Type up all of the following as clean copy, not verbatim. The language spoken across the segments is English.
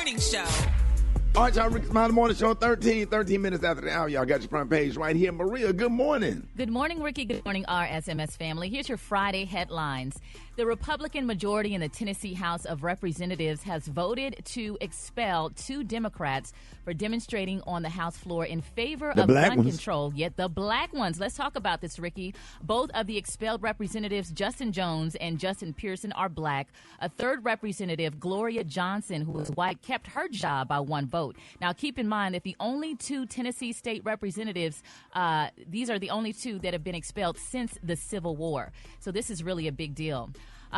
Morning Show. All right, y'all, Rickey Smiley Morning Show, 13 minutes after the hour. Y'all got your front page right here. Maria, good morning. Good morning, Ricky. Good morning, RSMS family. Here's your Friday headlines. The Republican majority in the Tennessee House of Representatives has voted to expel 2 Democrats for demonstrating on the House floor in favor of gun control. Yet the black ones. Let's talk about this, Ricky. Both of the expelled representatives, Justin Jones and Justin Pearson, are black. A third representative, Gloria Johnson, who is white, kept her job by 1 vote. Now, keep in mind that the only 2 Tennessee state representatives, these are the only 2 that have been expelled since the Civil War. So this is really a big deal.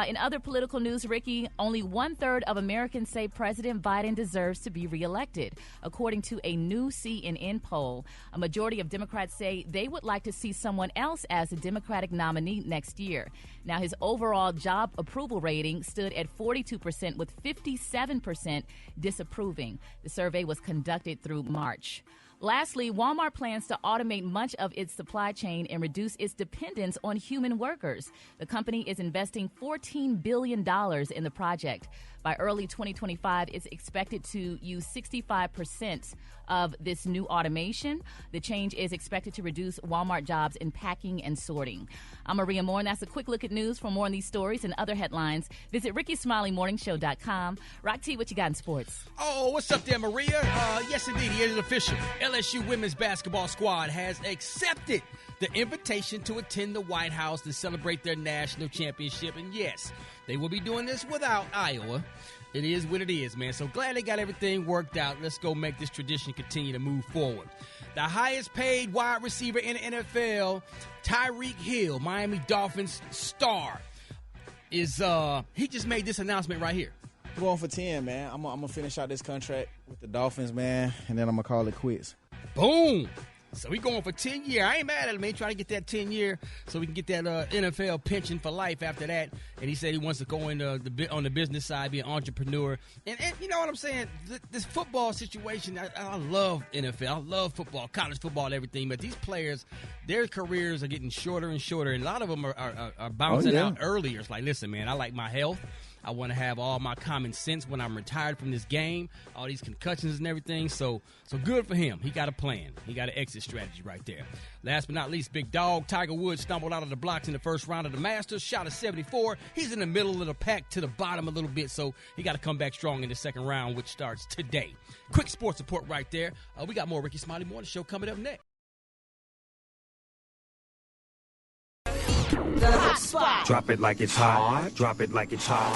In other political news, Ricky, only 1/3 of Americans say President Biden deserves to be reelected. According to a new CNN poll, a majority of Democrats say they would like to see someone else as the Democratic nominee next year. Now, his overall job approval rating stood at 42%, with 57% disapproving. The survey was conducted through March. Lastly, Walmart plans to automate much of its supply chain and reduce its dependence on human workers. The company is investing $14 billion in the project. By early 2025, it's expected to use 65% of this new automation. The change is expected to reduce Walmart jobs in packing and sorting. I'm Maria Moore, and that's a quick look at news. For more on these stories and other headlines, visit RickeySmileyMorningShow.com. Rock T, what you got in sports? Oh, what's up there, Maria? Yes, indeed, it is official. LSU women's basketball squad has accepted the invitation to attend the White House to celebrate their national championship. And yes, they will be doing this without Iowa. It is what it is, man. So glad they got everything worked out. Let's go make this tradition continue to move forward. The highest paid wide receiver in the NFL, Tyreek Hill, Miami Dolphins star, is he just made this announcement right here. I'm going for 10, man. I'm going to finish out this contract with the Dolphins, man, and then I'm going to call it quits. Boom. So he going for 10 years. I ain't mad at him, man. Trying to get that 10 year so we can get that NFL pension for life after that. And he said he wants to go into on the business side, be an entrepreneur. And you know what I'm saying? This football situation, I love NFL. I love football, college football, and everything. But these players, their careers are getting shorter and shorter. And a lot of them are bouncing out earlier. It's like, listen, man, I like my health. I want to have all my common sense when I'm retired from this game, all these concussions and everything. So good for him. He got a plan. He got an exit strategy right there. Last but not least, big dog Tiger Woods stumbled out of the blocks in the first round of the Masters, shot a 74. He's in the middle of the pack to the bottom a little bit, so he got to come back strong in the second round, which starts today. Quick sports report right there. We got more Rickey Smiley Morning Show coming up next. The hot spot. Drop it like it's hot. Drop it like it's hot.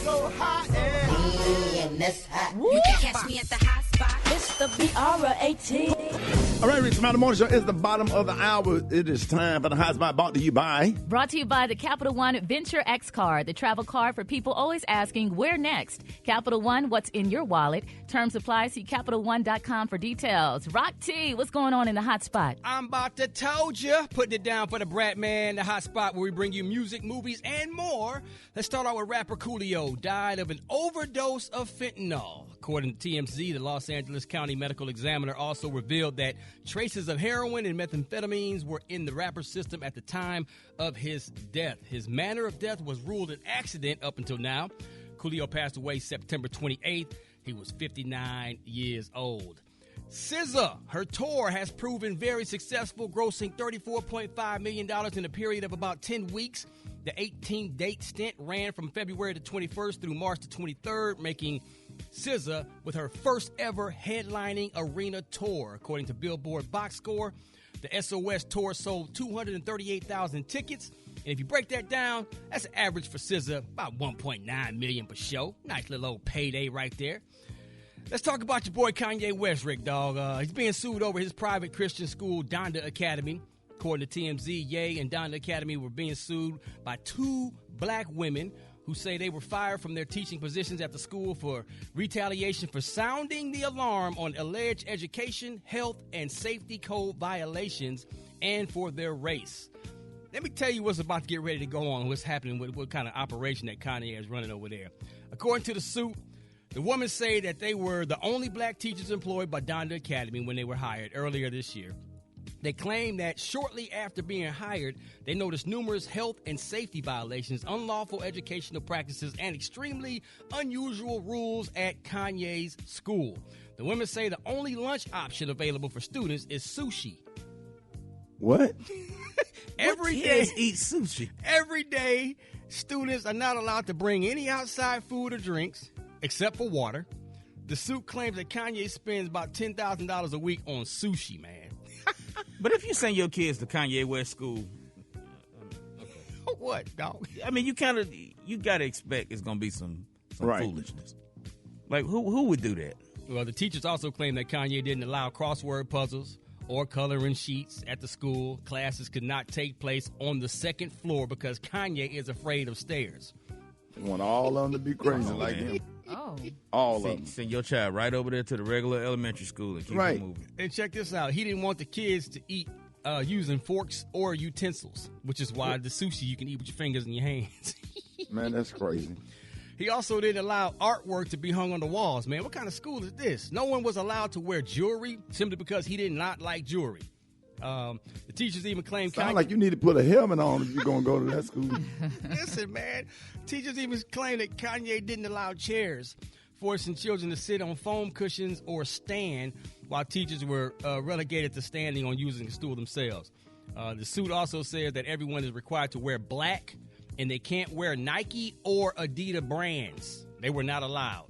So hot and that's hot. You can catch me at the hot spot. It's the BR18. All right, Rickey Smiley Morning Show is the bottom of the hour. It is time for the hot spot brought to you by the Capital One Venture X card, the travel card for people always asking, where next? Capital One, what's in your wallet? Terms apply. See CapitalOne.com for details. Rock T, what's going on in the hot spot? I'm about to told you. Putting it down for the Brat Man, the hot spot where we bring you music, movies, and more. Let's start out with rapper Coolio. Died of an overdose of fentanyl. According to TMZ, the Los Angeles County Medical Examiner also revealed that traces of heroin and methamphetamines were in the rapper's system at the time of his death. His manner of death was ruled an accident up until now. Coolio passed away September 28th. He was 59 years old. SZA, her tour has proven very successful, grossing $34.5 million in a period of about 10 weeks. The 18-date stint ran from February the 21st through March the 23rd, making SZA with her first ever headlining arena tour. According to Billboard Box Score, the SOS tour sold 238,000 tickets. And if you break that down, that's an average for SZA, about $1.9 million per show. Nice little old payday right there. Let's talk about your boy Kanye West, Rick, dog. He's being sued over his private Christian school, Donda Academy. According to TMZ, Ye and Donda Academy were being sued by 2 black women who say they were fired from their teaching positions at the school for retaliation for sounding the alarm on alleged education, health, and safety code violations and for their race. Let me tell you what's about to get ready to go on, what's happening, what kind of operation that Kanye is running over there. According to the suit, the women say that they were the only black teachers employed by Donda Academy when they were hired earlier this year. They claim that shortly after being hired, they noticed numerous health and safety violations, unlawful educational practices, and extremely unusual rules at Kanye's school. The women say the only lunch option available for students is sushi. What? Every Kids day, eat sushi. every day, students are not allowed to bring any outside food or drinks except for water. The suit claims that Kanye spends about $10,000 a week on sushi, man. But if you send your kids to Kanye West school, What, dog? I mean, you gotta expect it's gonna be some Right. foolishness. Like who would do that? Well, the teachers also claim that Kanye didn't allow crossword puzzles or coloring sheets at the school. Classes could not take place on the second floor because Kanye is afraid of stairs. They want all of them to be crazy like him. Oh. All of them. Send your child right over there to the regular elementary school and keep Right. it moving. And check this out. He didn't want the kids to eat using forks or utensils, which is why the sushi you can eat with your fingers and your hands. Man, that's crazy. He also didn't allow artwork to be hung on the walls, man. What kind of school is this? No one was allowed to wear jewelry simply because he did not like jewelry. The teachers even claimed Sound like you need to put a helmet on if you're going to go to that school. Listen, man. Teachers even claim that Kanye didn't allow chairs, forcing children to sit on foam cushions or stand, while teachers were relegated to standing on using the stool themselves. The suit also says that everyone is required to wear black, and they can't wear Nike or Adidas brands. They were not allowed.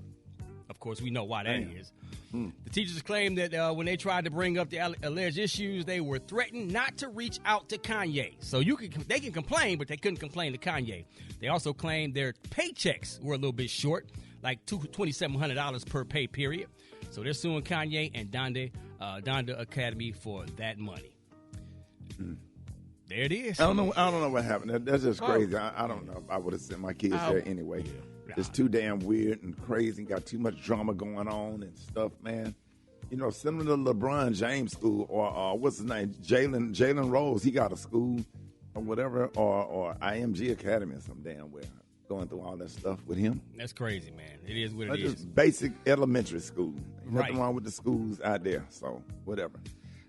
Of course, we know why that is. The teachers claim that when they tried to bring up the alleged issues, they were threatened not to reach out to Kanye. So they can complain, but they couldn't complain to Kanye. They also claimed their paychecks were a little bit short, like $2,700 per pay period. So they're suing Kanye and Donda Academy for that money. There it is. I don't know what happened. That's just crazy. I don't know if I would have sent my kids there anyway. It's too damn weird and crazy. Got too much drama going on and stuff, man. You know, similar to LeBron James school or what's his name, Jalen Rose. He got a school or whatever, or IMG Academy or some damn where. Going through all that stuff with him. That's crazy, man. It is what it That's is. just basic elementary school. Ain't Right. nothing wrong with the schools out there. So whatever.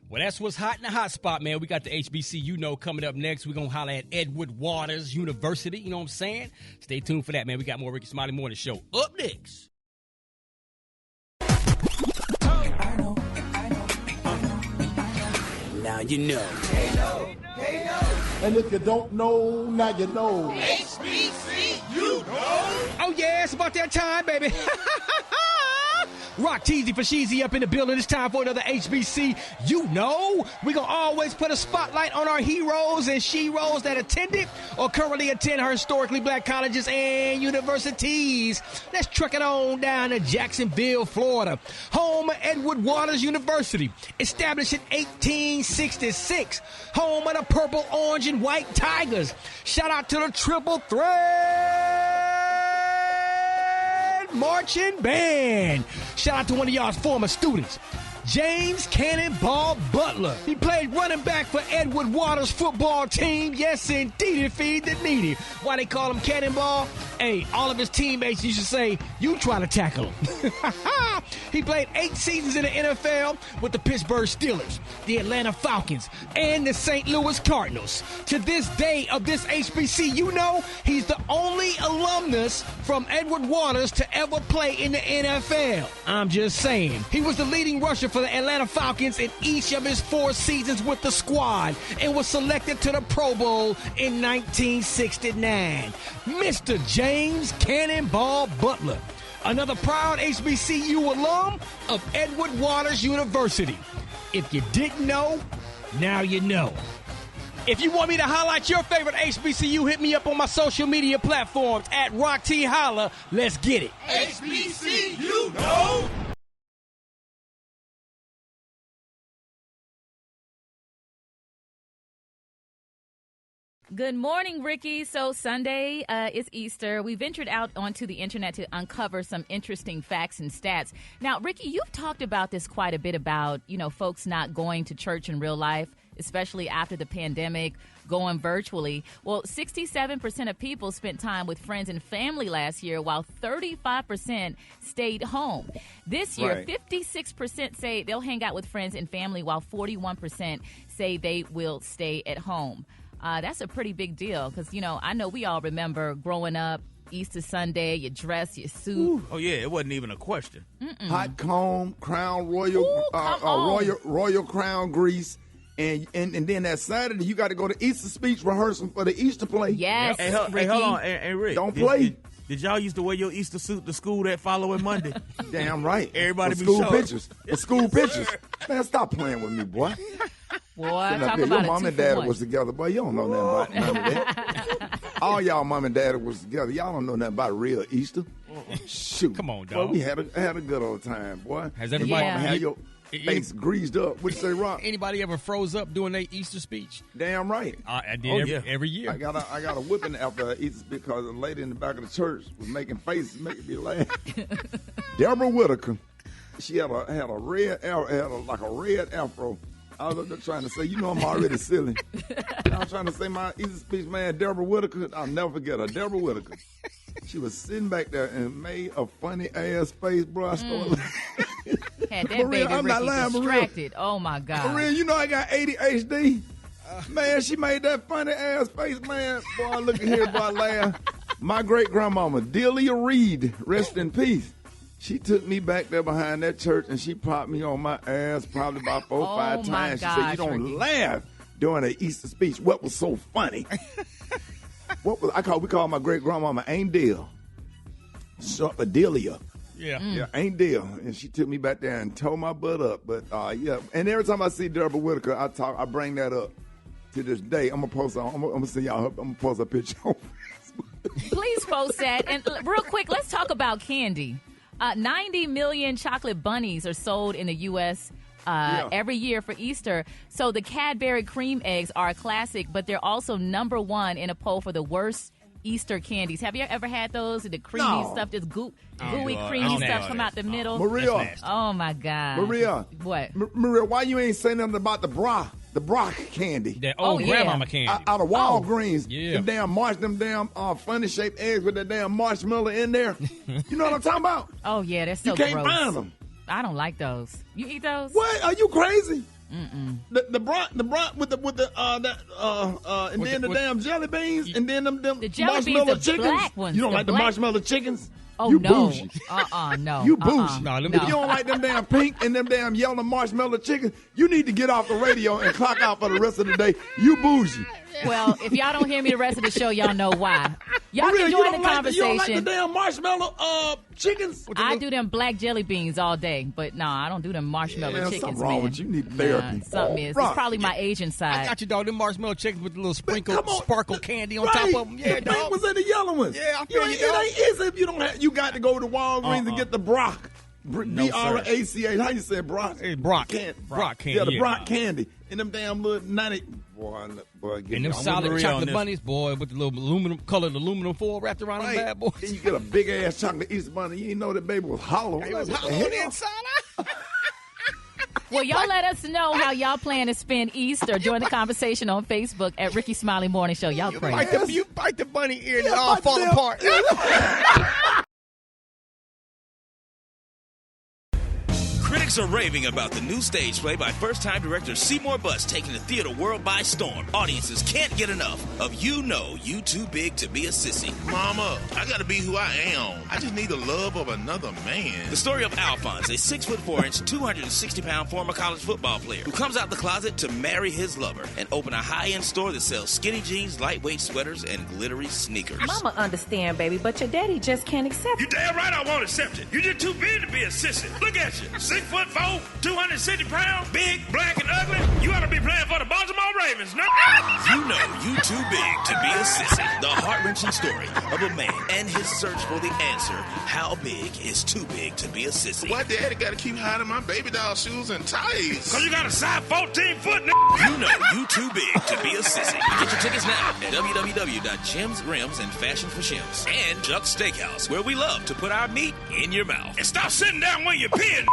Well, that's what's hot in the hot spot, man. We got the HBCU coming up next. We're going to holler at Edward Waters University. You know what I'm saying? Stay tuned for that, man. We got more Rickey Smiley Morning Show up next. Now you know. And if you don't know, now you know. Oh, yeah, it's about that time, baby. Rock Teasy for Sheezy up in the building. It's time for another HBC. You know, we're going to always put a spotlight on our heroes and she-ros that attended or currently attend our historically black colleges and universities. Let's truck it on down to Jacksonville, Florida. Home of Edward Waters University. Established in 1866. Home of the purple, orange, and white Tigers. Shout out to the Triple Threat Marching Band. Shout out to one of y'all's former students, James Cannonball Butler. He played running back for Edward Waters football team. Yes, indeed, feed the needy. Why they call him Cannonball? Hey, all of his teammates used to say, you try to tackle him. He played 8 seasons in the NFL with the Pittsburgh Steelers, the Atlanta Falcons, and the St. Louis Cardinals. To this day of this HBC, you know, he's the only alumnus from Edward Waters to ever play in the NFL. I'm just saying. He was the leading rusher for the Atlanta Falcons in each of his 4 seasons with the squad and was selected to the Pro Bowl in 1969. Mr. James Cannonball Butler, another proud HBCU alum of Edward Waters University. If you didn't know, now you know. If you want me to highlight your favorite HBCU, hit me up on my social media platforms at Rock T Holla. Let's get it. HBCU, know. Good morning, Ricky. So Sunday is Easter. We ventured out onto the internet to uncover some interesting facts and stats. Now, Ricky, you've talked about this quite a bit about, folks not going to church in real life, especially after the pandemic, going virtually. Well, 67% of people spent time with friends and family last year, while 35% stayed home. This year, 56% say they'll hang out with friends and family, while 41% say they will stay at home. That's a pretty big deal because, I know we all remember growing up, Easter Sunday, your dress, your suit. Ooh. Oh, yeah, it wasn't even a question. Hot comb, crown royal, royal crown grease. And then that Saturday, you got to go to Easter speech rehearsal for the Easter play. Yes, Hey, hold on. Hey, Rick. Don't play. Did y'all used to wear your Easter suit to school that following Monday? Damn right. Everybody for be school showing. pictures. For school pictures. Man, stop playing with me, boy. Boy, talk Your about mom it. and daddy was together, boy. You don't know nothing about none of that. All y'all mom and daddy was together. Y'all don't know nothing about real Easter. Shoot. Come on, Boy, dog. we had a good old time, boy. Has everybody had your face greased up? What'd you say, Rock? Anybody ever froze up doing their Easter speech? Damn right. I did every year. I got a whipping after Easter because a lady in the back of the church was making faces, making me laugh. Deborah Whitaker, she had a red afro. I was up there trying to say, I'm already silly. I was trying to say my Easter speech, man. Deborah Whitaker, I'll never forget her. Deborah Whitaker. She was sitting back there and made a funny ass face, bro. I started laughing. Had that Maria, baby I'm not Ricky lying, Maria. distracted. Oh, my God. Maria, I got ADHD. Man, she made that funny ass face, man. Boy, look at here, boy, laugh. My great grandmama, Delia Reed, rest in peace. She took me back there behind that church and she popped me on my ass probably about 4 or 5 times. She said, "You don't Ricky. laugh during an Easter speech. What was so funny?" We call my great grandmama Ain't Deal. Delia. Yeah. Yeah, Ain't Deal. And she took me back there and tore my butt up. But yeah. And every time I see Deborah Whitaker, I bring that up to this day. I'm gonna send y'all. I'm gonna post a picture on Facebook. Please post that. And real quick, let's talk about candy. 90 million chocolate bunnies are sold in the U.S. Every year for Easter. So the Cadbury cream eggs are a classic, but they're also number one in a poll for the worst Easter candies. Have you ever had those? The creamy stuff, just gooey, creamy stuff come out the middle. Maria. Oh, my God. Maria. What? Maria, why you ain't saying nothing about the Brock candy? That old grandmama candy. Out of Walgreens. Yeah. Them damn funny shaped eggs with that damn marshmallow in there. You know what I'm talking about? Oh, yeah, they're so You can't gross. find them. I don't like those. You eat those? What? Are you crazy? The Brock with the and then the damn jelly beans and then them The jelly marshmallow beans, the chickens. black ones, You don't the like the black- marshmallow chickens? Oh, you no. bougie. No. You bougie. No, If you don't like them damn pink and them damn yellow marshmallow chickens, you need to get off the radio and clock out for the rest of the day. You bougie. Well, if y'all don't hear me the rest of the show, y'all know why. Y'all Maria, can you join don't the like you don't like the conversation. damn marshmallow chickens? I do them black jelly beans all day, but no, I don't do them marshmallow Yeah, chickens, something wrong man. with you. You need therapy. Something is. Rock. It's probably my Asian I side. got you, dog. Them marshmallow chickens with the little Come on. sparkle candy on Right. top of them. Yeah, the dog. pink ones and the yellow ones. Yeah, I feel you, It dog. ain't easy if you don't have. You got to go to Walgreens and get the Brock. B-R-A-C-H. How you say Brock? It's Brock. Brock candy. Yeah, the Brock candy. And them damn little 90. Boy, And them solid chocolate bunnies, boy, with the little aluminum foil wrapped around them bad boys. Then you get a big ass chocolate Easter bunny. You didn't know that baby was hollow. It was What the hollow on the hell? inside. Well, y'all let us know how y'all plan to spend Easter. Join the conversation on Facebook at Rickey Smiley Morning Show. Y'all crazy. You bite the bunny ear and it Yeah, all bite fall them. apart. Critics are raving about the new stage play by first-time director Seymour Bust taking the theater world by storm. Audiences can't get enough of You Know You Too Big to Be a Sissy. Mama, I gotta be who I am. I just need the love of another man. The story of Alphonse, a 6'4", 260-pound former college football player who comes out the closet to marry his lover and open a high-end store that sells skinny jeans, lightweight sweaters, and glittery sneakers. Mama understand, baby, but your daddy just can't accept You it. damn right I won't accept it. You just too big to be a sissy. Look at you. 6'4", 260 pounds, big, black, and ugly. You ought to be playing for the Baltimore Ravens, no? You Know You Too Big to Be a Sissy. The heart-wrenching story of a man and his search for the answer. How big is too big to be a sissy? Why daddy gotta keep hiding my baby doll shoes and ties? Cause you got a size 14 foot, You Know You Too Big to Be a Sissy. Get your tickets now at www.Jim's Rims and Fashion for Shims and Chuck's Steakhouse, where we love to put our meat in your mouth. And stop sitting down when you're peeing.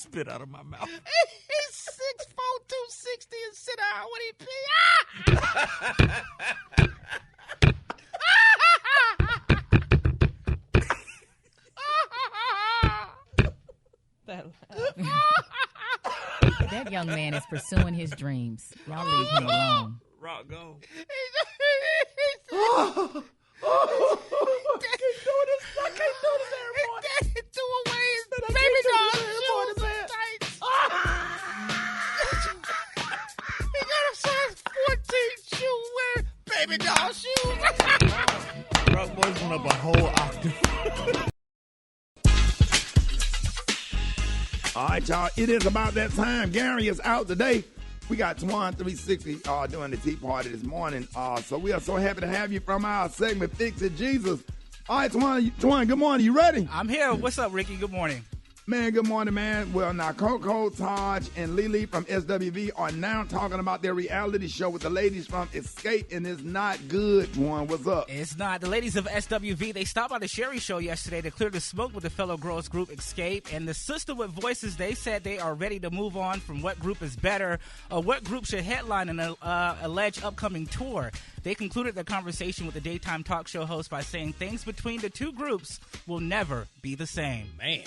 spit out of my mouth. He's 6'4", 260 and sit down when he pee. That young man is pursuing his dreams. Y'all leave him alone. Rock go. I can't do this evermore. He threw away his baby doll shoes. He got a size 14 shoe wearing baby doll shoes. Rock boys went up a whole octave. All right, y'all. It is about that time. Gary is out today. We got Twan 360 doing the tea party this morning. So we are so happy to have you from our segment, Fix It Jesus. All right, Twan, good morning. You ready? I'm here. What's up, Ricky? Good morning. Man, good morning, man. Well, now Coco, Taj, and Lily from SWV are now talking about their reality show with the ladies from Escape, and it's not good, Twan. What's up? It's not. The ladies of SWV, they stopped by the Sherry Show yesterday to clear the smoke with the fellow girls group Escape, and the Sister with Voices, they said they are ready to move on from what group is better or what group should headline an alleged upcoming tour. They concluded their conversation with the daytime talk show host by saying things between the two groups will never be the same. Man.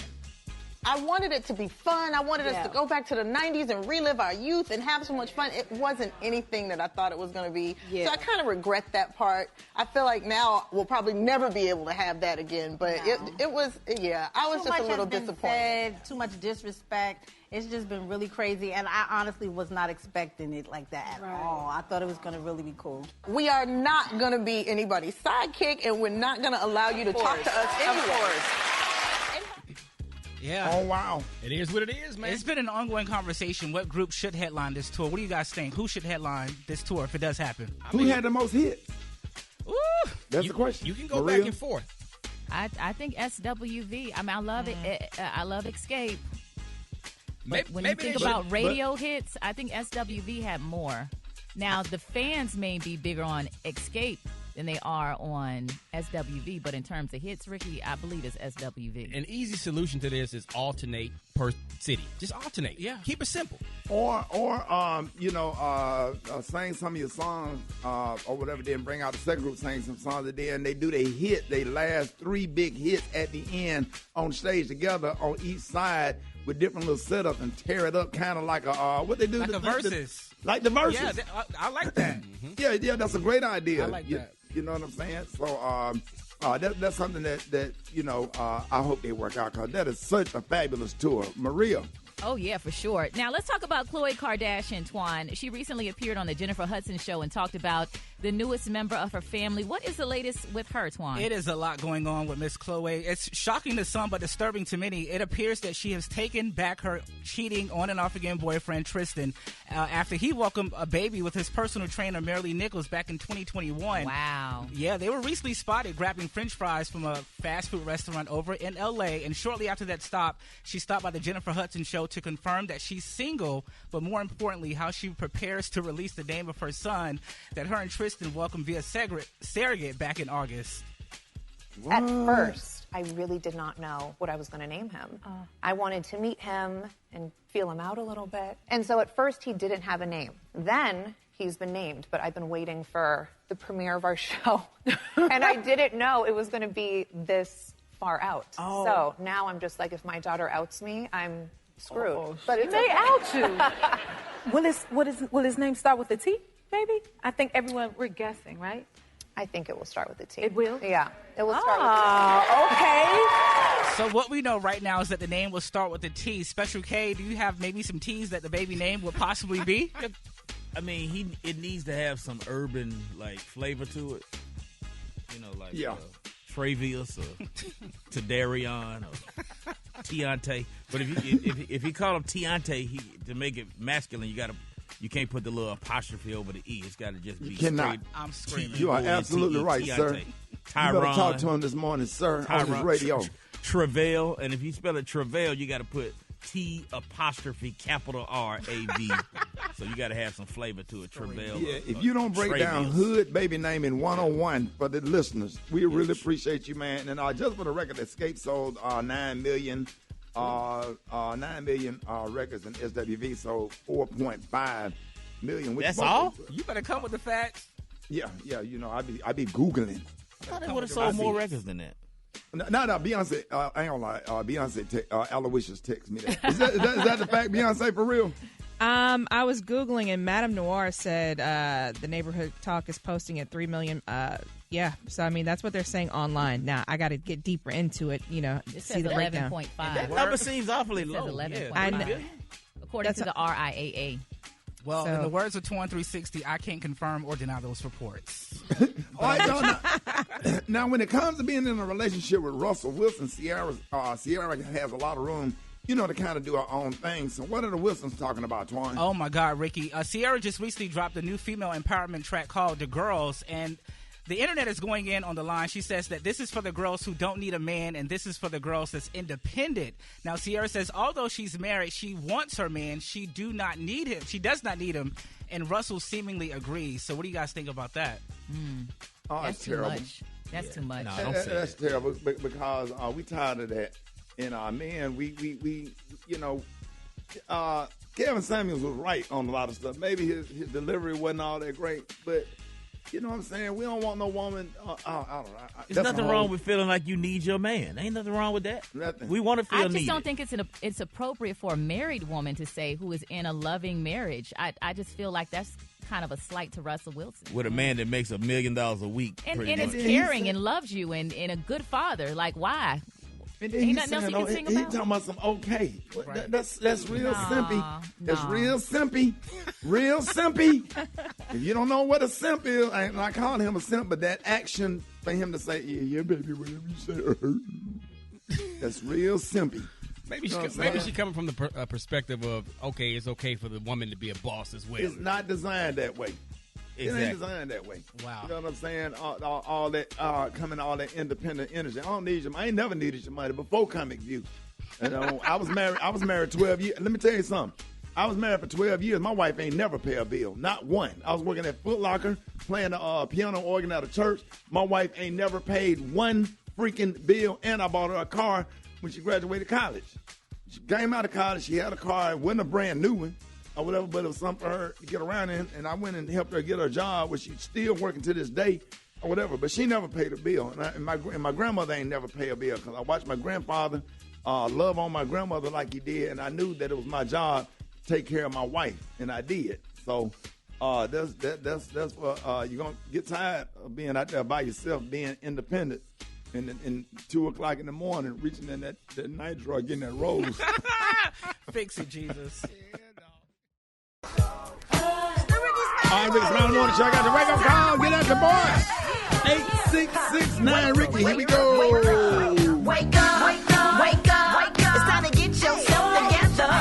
I wanted it to be fun. I wanted us to go back to the 90s and relive our youth and have so much fun. It wasn't anything that I thought it was going to be. Yeah. So I kind of regret that part. I feel like now we'll probably never be able to have that again. But it was, I was just a little disappointed. Too much disrespect. It's just been really crazy, and I honestly was not expecting it like that at all. I thought it was going to really be cool. We are not going to be anybody's sidekick, and we're not going to allow you to talk to us anymore. Yeah. Oh, wow. It is what it is, man. It's been an ongoing conversation. What group should headline this tour? What do you guys think? Who should headline this tour if it does happen? Who had the most hits? Ooh, That's the question. You can go back and forth. I think SWV. I mean, I love it. I love Escape. But when you think about radio hits, I think SWV had more. Now, the fans may be bigger on Escape than they are on SWV, but in terms of hits, Ricky, I believe it's SWV. An easy solution to this is alternate per city. Just alternate. Yeah. Keep it simple. Or sing some of your songs or whatever, then bring out the second group, sing some songs, and then they do they last 3 big hits at the end on stage together on each side with different little setups and tear it up kind of like a, what they do? Like a Versus. Like the Versus. Yeah, I like that. Yeah, that's a great idea. I like that. You know what I'm saying? So that's something that I hope they work out, because that is such a fabulous tour. Maria. Oh, yeah, for sure. Now, let's talk about Khloe Kardashian, Twan. She recently appeared on the Jennifer Hudson Show and talked about the newest member of her family. What is the latest with her, Twan? It is a lot going on with Miss Khloe. It's shocking to some, but disturbing to many. It appears that she has taken back her cheating on and off again boyfriend, Tristan, after he welcomed a baby with his personal trainer, Marilee Nichols, back in 2021. Wow. Yeah, they were recently spotted grabbing French fries from a fast food restaurant over in L.A., and shortly after that stop, she stopped by the Jennifer Hudson Show to confirm that she's single, but more importantly, how she prepares to release the name of her son that her and Tristan welcomed via surrogate back in August. What? At first, I really did not know what I was going to name him. I wanted to meet him and feel him out a little bit. And so at first, he didn't have a name. Then he's been named, but I've been waiting for the premiere of our show. And I didn't know it was going to be this far out. Oh. So now I'm just like, if my daughter outs me, I'm screwed. Oh, but it may out you. Will his name start with a T, baby? I think we're guessing, right? I think it will start with a T. It will? Yeah, it will start with a T. Okay. So what we know right now is that the name will start with a T. Special K, do you have maybe some T's that the baby name would possibly be? I mean, it needs to have some urban flavor to it. You know, Travius or Tadarion or Tiante. But if he call him Tiante, to make it masculine, you can't put the little apostrophe over the E. It's got to just be straight. I'm screaming. You are absolutely right, sir. Tyron. You better talk to him this morning, sir, on his radio. Travail, and if you spell it Travail, you got to put T''R''A'V. So you got to have some flavor to it, Travail. Yeah, if you don't break down hood baby name in 101 for the listeners, we really appreciate you, man. And just for the record, Escape sold 9 million 9 million records in SWV, sold 4.5 million. That's all? You better come with the facts. Yeah. You know, I be Googling. I thought they would have sold more records than that. No, Beyonce, I ain't gonna lie. Beyonce, Aloysius text me that. Is that the fact, Beyonce, for real? I was Googling, and Madame Noir said the Neighborhood Talk is posting at 3 million. Yeah, so I mean, that's what they're saying online. Now, I got to get deeper into it, you know, It see says the breakdown. 11.5. That number seems awfully low. 11.5. According to the RIAA. Well, in the words of Torn 360, I can't confirm or deny those reports. All right, now, when it comes to being in a relationship with Russell Wilson, Ciara has a lot of room, you know, to kind of do her own thing. So what are the Wilsons talking about, Twan? Oh, my God, Ricky. Ciara just recently dropped a new female empowerment track called The Girls, and the internet is going in on the line. She says that this is for the girls who don't need a man, and this is for the girls that's independent. Now, Ciara says although she's married, she wants her man. She does not need him, and Russell seemingly agrees. So what do you guys think about that? Oh, that's too terrible. much. That's too much. No, don't say that's that. terrible because we tired of that. And man, we you know, Kevin Samuels was right on a lot of stuff. Maybe his delivery wasn't all that great, but you know what I'm saying? We don't want no woman. I don't know. There's nothing wrong with feeling like you need your man. Ain't nothing wrong with that. Nothing. We want to feel I just needed. don't think it's appropriate for a married woman to say who is in a loving marriage. I just feel like that's kind of a slight to Russell Wilson. With a man that makes $1 million a week. And pretty is much. caring and loves you and a good father. Like, why? Ain't nothing else you can sing He about? talking about some okay. Right. That's real simpy. That's nah. real simpy. Real simpy. If you don't know what a simp is, I ain't not calling him a simp, but that action for him to say, yeah, baby, whatever you say, that's real simpy. Maybe she coming from the perspective of, okay, it's okay for the woman to be a boss as well. It's not designed that way. Exactly. It ain't designed that way. Wow. You know what I'm saying? All that coming, all that independent energy. I don't need your money. I ain't never needed your money before Comic View. You know, I was married 12 years. Let me tell you something. I was married for 12 years. My wife ain't never pay a bill. Not one. I was working at Foot Locker, playing the piano organ at a church. My wife ain't never paid one freaking bill, and I bought her a car when she graduated college. She came out of college. She had a car. It wasn't a brand new one or whatever, but it was something for her to get around in, and I went and helped her get her job, which she's still working to this day or whatever, but she never paid a bill. And my grandmother ain't never pay a bill because I watched my grandfather love on my grandmother like he did, and I knew that it was my job to take care of my wife, and I did. So that's what you're going to get tired of being out there by yourself, being independent. And 2 o'clock in the morning, reaching in that night drug, getting that rose. Fix it, Jesus. All right, Rickey Smiley Morning Show. I got the wake up call. Get out the boy. 8669 Ricky. Here we go. Wake up, wake up, wake up, wake up. It's time to get yourself together.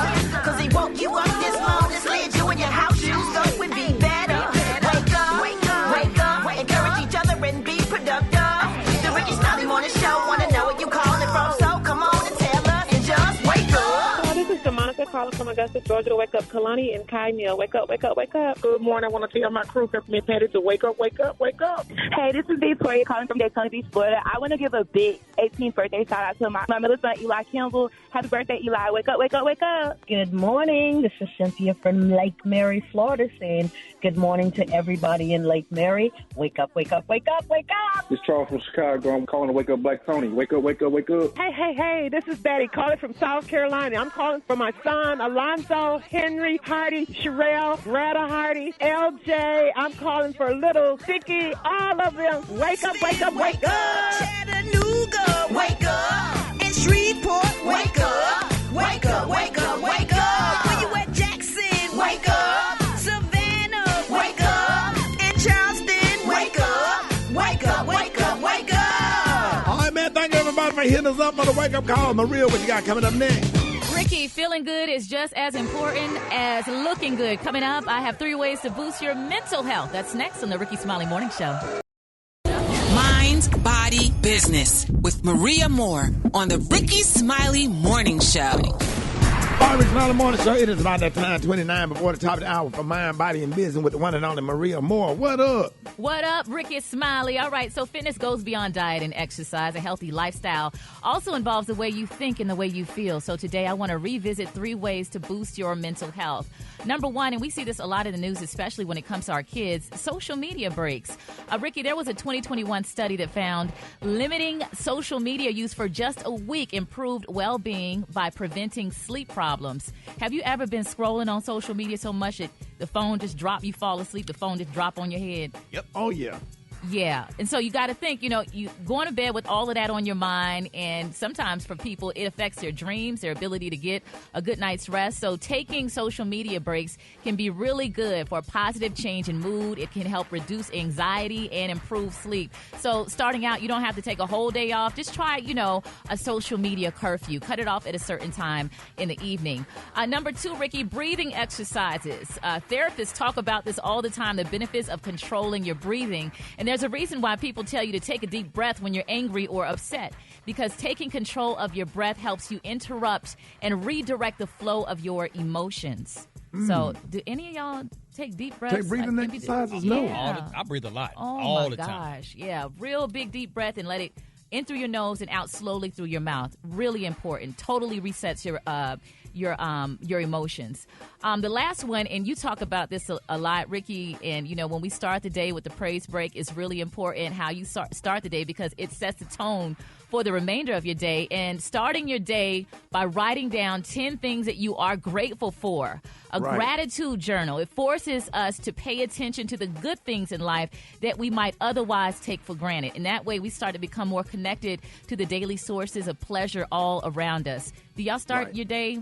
Cause he woke you up this morning, slid you in your house shoes, so we'd be better. Wake up, wake up, wake up. Encourage each other and be productive. The Rickey Smiley Morning Show. Wanna know what you calling from? So come on and tell us and just wake up. This is Monica calling from Augusta, Georgia to wake up Kalani and Kai Neal. Wake up, wake up, wake up. Good morning. I want to tell my crew, Peppermint Patty, to wake up, wake up, wake up. Hey, this is Victoria calling from Daytona Beach, Florida. I want to give a big 18th birthday shout out to my middle son, Eli Kimball. Happy birthday, Eli. Wake up, wake up, wake up. Good morning. This is Cynthia from Lake Mary, Florida, saying good morning to everybody in Lake Mary. Wake up, wake up, wake up, wake up. This is Charles from Chicago. I'm calling to wake up Black Tony. Wake up, wake up, wake up. Hey, this is Betty calling from South Carolina. I'm calling for my son, Alonzo, Henry, Hardy, Sherelle, Rada Hardy, LJ. I'm calling for little Sticky, all of them. Wake up, wake up, wake up. Chattanooga, wake up. In Shreveport, wake up. Wake up, wake up, wake up. When you at Jackson, wake up. Savannah, wake up. In Charleston, wake up. Wake up, wake up, wake up. All right, man. Thank everybody for hitting us up for the wake up call. Maria, what you got coming up next? Ricky, feeling good is just as important as looking good. Coming up, I have 3 ways to boost your mental health. That's next on the Rickey Smiley Morning Show. Mind, Body, Business with Maria Moore on the Rickey Smiley Morning Show. All All right, Rickey Smiley Morning Show. It is about that time, 29 before the top of the hour for Mind, Body, and Business with the one and only Maria Moore. What up? What up, Rickey Smiley? All right, so fitness goes beyond diet and exercise. A healthy lifestyle also involves the way you think and the way you feel. So today I want to revisit 3 ways to boost your mental health. Number 1, and we see this a lot in the news, especially when it comes to our kids, social media breaks. Rickey, there was a 2021 study that found limiting social media use for just a week improved well-being by preventing sleep problems. Have you ever been scrolling on social media so much that the phone just drop, you fall asleep, the phone just drop on your head? Yep. Oh, yeah. Yeah. And so you got to think, you going to bed with all of that on your mind. And sometimes for people, it affects their dreams, their ability to get a good night's rest. So taking social media breaks can be really good for a positive change in mood. It can help reduce anxiety and improve sleep. So starting out, you don't have to take a whole day off. Just try, a social media curfew. Cut it off at a certain time in the evening. Number 2, Rickey, breathing exercises. Therapists talk about this all the time, the benefits of controlling your breathing. And there's a reason why people tell you to take a deep breath when you're angry or upset, because taking control of your breath helps you interrupt and redirect the flow of your emotions. So do any of y'all take deep breaths? Take breathing exercises? No. I breathe a lot. Oh, all my the time. gosh. Yeah, real big deep breath and let it in through your nose and out slowly through your mouth. Really important. Totally resets your emotions. The last one, and you talk about this a lot, Rickey, and when we start the day with the praise break, it's really important how you start the day, because it sets the tone for the remainder of your day. And starting your day by writing down 10 things that you are grateful for. A gratitude journal. It forces us to pay attention to the good things in life that we might otherwise take for granted. And that way we start to become more connected to the daily sources of pleasure all around us. Do y'all start your day?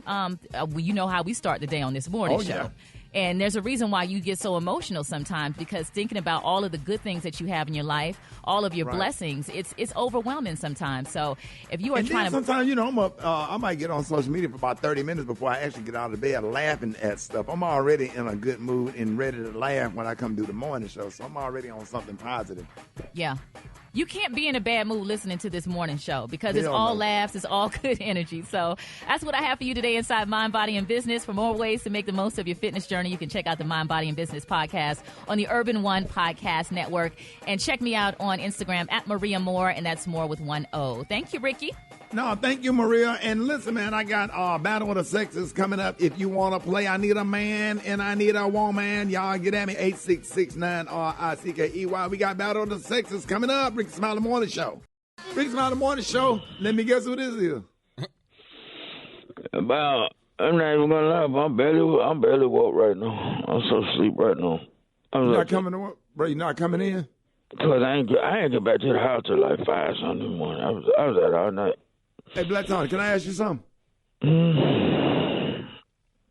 You know how we start the day on this morning show. Yeah. And there's a reason why you get so emotional sometimes, because thinking about all of the good things that you have in your life, all of your blessings, it's overwhelming sometimes. So if you are sometimes, I might get on social media for about 30 minutes before I actually get out of bed laughing at stuff. I'm already in a good mood and ready to laugh when I come do the morning show. So I'm already on something positive. Yeah. You can't be in a bad mood listening to this morning show, because it's all laughs, it's all good energy. So that's what I have for you today inside Mind, Body, and Business. For more ways to make the most of your fitness journey, you can check out the Mind, Body, and Business podcast on the Urban One Podcast Network. And check me out on Instagram at Maria Moore, and that's Moore with 1 O. Thank you, Rickey. No, thank you, Maria. And listen, man, I got Battle of the Sexes coming up. If you want to play, I need a man and I need a woman. Y'all get at me, 866-9-RICKEY. We got Battle of the Sexes coming up. Rickey Smiley Morning Show. Rickey Smiley Morning Show. Let me guess who this is. I'm not even gonna lie, but I'm barely woke right now. I'm so asleep right now. You're not coming to work, bro? You're not coming in? Cause I ain't get back to the house till like 5 Sunday morning. I was out all night. Hey, Black Tony, can I ask you something?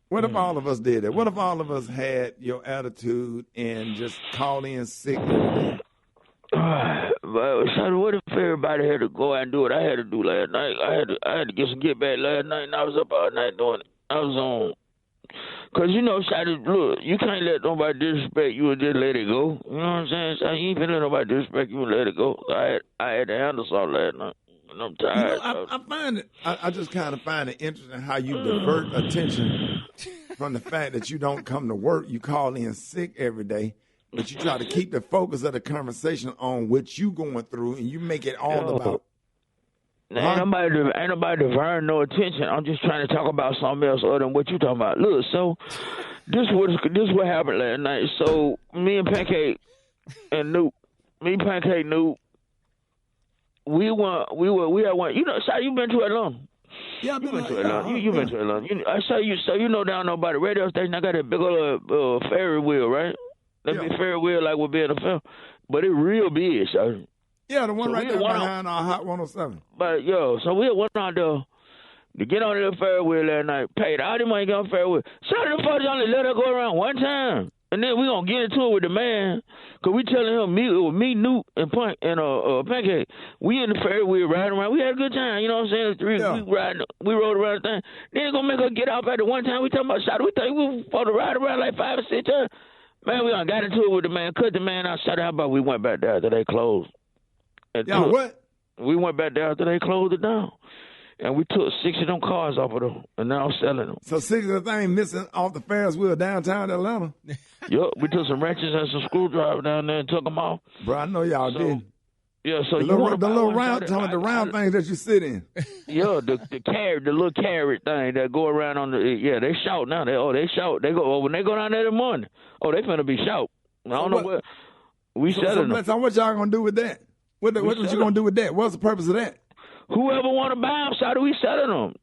What if all of us did that? What if all of us had your attitude and just called in sick every day? But what if everybody had to go out and do what I had to do last night? I had to get some get back last night, and I was up all night doing it. I was on. Because, Shotty, look, you can't let nobody disrespect you and just let it go. You know what I'm saying? So you ain't finna let nobody disrespect you and let it go. I had to handle something last night. And I'm tired. I find it. I just kind of find it interesting how you divert attention from the fact that you don't come to work. You call in sick every day, but you try to keep the focus of the conversation on what you going through, and you make it all about. Ain't nobody diverting no attention. I'm just trying to talk about something else other than what you talking about. Look, so this what happened last night. So me and Pancake and Newt, we had one. Shot, you been to Atlanta? Yeah, I've been to Atlanta. You been to Atlanta? I saw you. So down by the radio station, I got that big old Ferris wheel, right? That big Ferris wheel like would be in a film, but it real big, so. Yeah, the one right there behind Hot 107. But so we went out there to get on the Ferris wheel last night. Paid all the money to get on the Ferris wheel. Some of the folks only let her go around one time. And then we gonna get into it with the man, cause we telling him me, Newt, and Pancake. We in the Ferris wheel riding around. We had a good time, you know what I'm saying? We rode around the thing. Then they gonna make her get off at the one time. We talking about shot. We think we were supposed to ride around like 5 or 6 times. Man, we done got into it with the man. Cut the man out. Shot. How about we went back there after they closed? What? We went back there after they closed it down. and we took 6 of them cars off of them, and now I'm selling them. So 6 of the things missing off the Ferris wheel downtown Atlanta? Yup, we took some wrenches and some screwdrivers down there and took them off. Bro, I know y'all did. Yeah, so the little round things that you sit in. Yeah, the little carrot thing that go around on the. They shout now. They shout. They go when they go down there in the morning. Oh, they finna be shout. I don't know what we selling them. So what y'all gonna do with that? What you gonna do with that? What's the purpose of that? Whoever want to buy them, so do we selling them?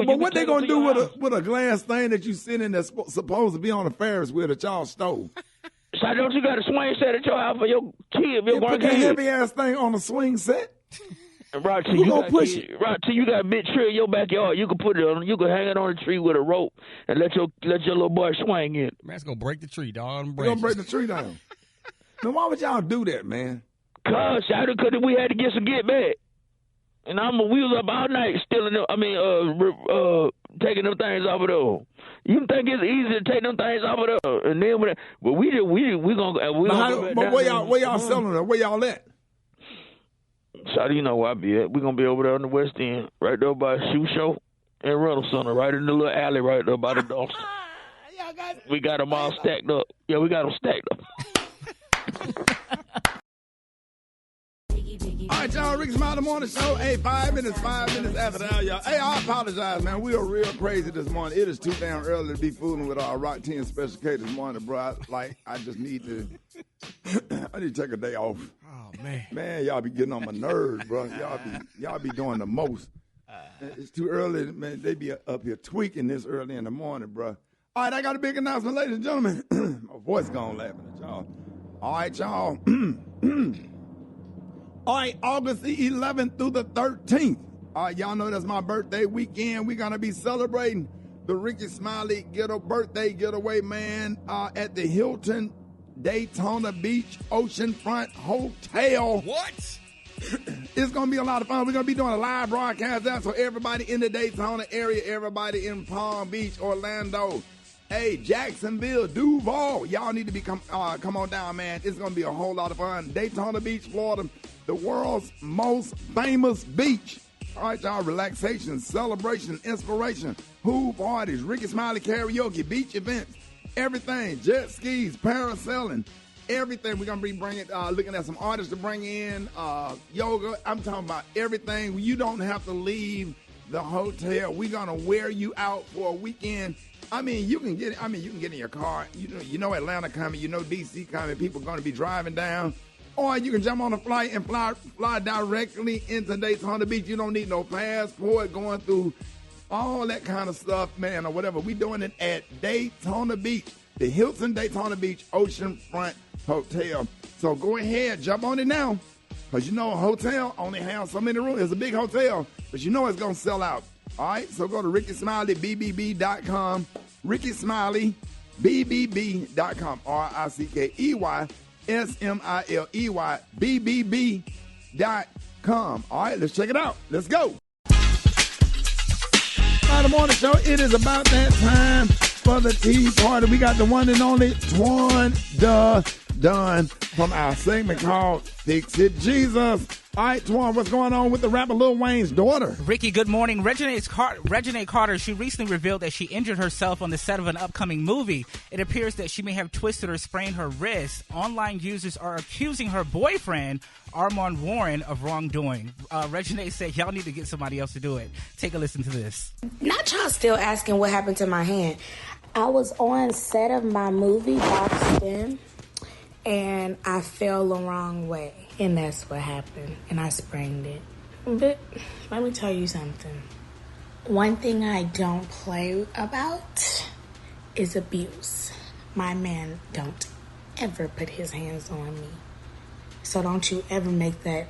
But what they gonna do with a glass thing that you sit in that's supposed to be on a Ferris wheel that y'all stole? So don't you got a swing set at your house for your kid? Put that heavy ass thing on a swing set. Right, till you got a big tree in your backyard. You can put it on. You can hang it on a tree with a rope and let your little boy swing in. Man's gonna break the tree, dog. We're gonna break the tree down. Now, why would y'all do that, man? Cause we had to get some get back. And we was up all night stealing them. Taking them things off of there. You think it's easy to take them things off of there? And then, but we gonna. But where y'all selling them? Where y'all at? So you know where I be at? We gonna be over there on the West End, right there by Shoe Show and Rental Center, right in the little alley right there by the dumpster. We got them all stacked up. Yeah, we got them stacked up. All right, y'all, Rickey Smiley Morning Show. Hey, 5 minutes after the hour, y'all. Hey, I apologize, man. We are real crazy this morning. It is too damn early to be fooling with our Rock 10 Special K this morning, bro. I just need to take a day off. Oh, man. Man, y'all be getting on my nerves, bro. Y'all be doing the most. It's too early, man. They be up here tweaking this early in the morning, bro. All right, I got a big announcement, ladies and gentlemen. My voice gone laughing at y'all. All right, y'all. All right, August the 11th through the 13th. All right, y'all know that's my birthday weekend. We're going to be celebrating the Rickey Smiley birthday getaway, man, at the Hilton Daytona Beach Oceanfront Hotel. What? It's going to be a lot of fun. We're going to be doing a live broadcast out, so everybody in the Daytona area, everybody in Palm Beach, Orlando, hey, Jacksonville, Duval, y'all need to come on down, man. It's going to be a whole lot of fun. Daytona Beach, Florida, the world's most famous beach. All right, y'all, relaxation, celebration, inspiration, pool parties, Rickey Smiley karaoke, beach events, everything, jet skis, parasailing, everything. We're going to be looking at some artists to bring in, yoga. I'm talking about everything. You don't have to leave the hotel. We're going to wear you out for a weekend. You can get in your car. You know Atlanta coming. You know D.C. coming. People are going to be driving down. Or you can jump on a flight and fly directly into Daytona Beach. You don't need no passport going through all that kind of stuff, man, or whatever. We're doing it at Daytona Beach, the Hilton Daytona Beach Oceanfront Hotel. So go ahead, jump on it now. Because a hotel only has so many rooms. It's a big hotel, but it's going to sell out. All right, so go to RickeySmileyBBB.com, RickeySmileyBBB.com, RickeySmileyBBB.com. All right, let's check it out. Let's go. The morning show. It is about that time for the tea party. We got the one and only Twan Dunn from our segment called Fix It Jesus. All right, Twan, what's going on with the rapper Lil Wayne's daughter? Ricky, good morning. Reginae Carter, she recently revealed that she injured herself on the set of an upcoming movie. It appears that she may have twisted or sprained her wrist. Online users are accusing her boyfriend, Armand Warren, of wrongdoing. Reginae said, y'all need to get somebody else to do it. Take a listen to this. Not y'all still asking what happened to my hand. I was on set of my movie, Boxed In, and I fell the wrong way. And that's what happened. And I sprained it. But let me tell you something. One thing I don't play about is abuse. My man don't ever put his hands on me. So don't you ever make that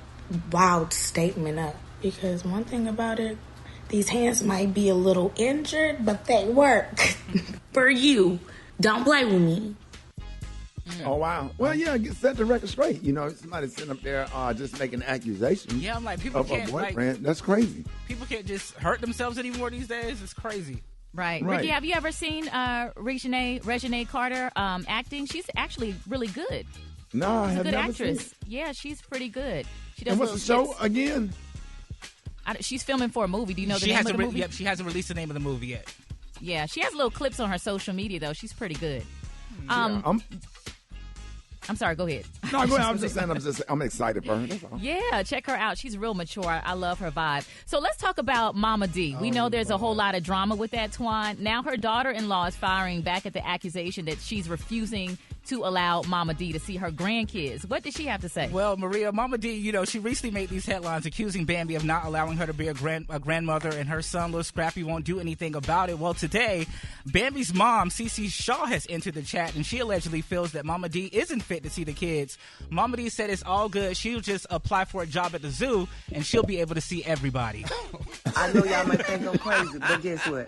wild statement up. Because one thing about it, these hands might be a little injured, but they work. For you. Don't play with me. Oh, wow. Well, yeah, set the record straight. Somebody sitting up there just making accusations. Yeah, I'm like, people can't, a boyfriend. That's crazy. People can't just hurt themselves anymore these days. It's crazy. Right. Ricky, have you ever seen Reginae Carter acting? She's actually really good. No, I have never never seen. Seen. Yeah, she's pretty good. She does. And what's the show again? She's filming for a movie. Do you know the name of the movie? Yep, she hasn't released the name of the movie yet. Yeah, she has little clips on her social media, though. She's pretty good. I'm sorry, go ahead. No, go ahead. I'm just saying, I'm excited for her. That's all. Yeah, check her out. She's real mature. I love her vibe. So let's talk about Mama D. We know there's a whole lot of drama with that, Twan. Now her daughter-in-law is firing back at the accusation that she's refusing to allow Mama D to see her grandkids. What did she have to say? Well, Maria, Mama D, she recently made these headlines accusing Bambi of not allowing her to be a grandmother, and her son, Lil Scrappy, won't do anything about it. Well, today, Bambi's mom, Cece Shaw, has entered the chat, and she allegedly feels that Mama D isn't fit to see the kids. Mama D said it's all good. She'll just apply for a job at the zoo, and she'll be able to see everybody. I know y'all might think I'm crazy, but guess what?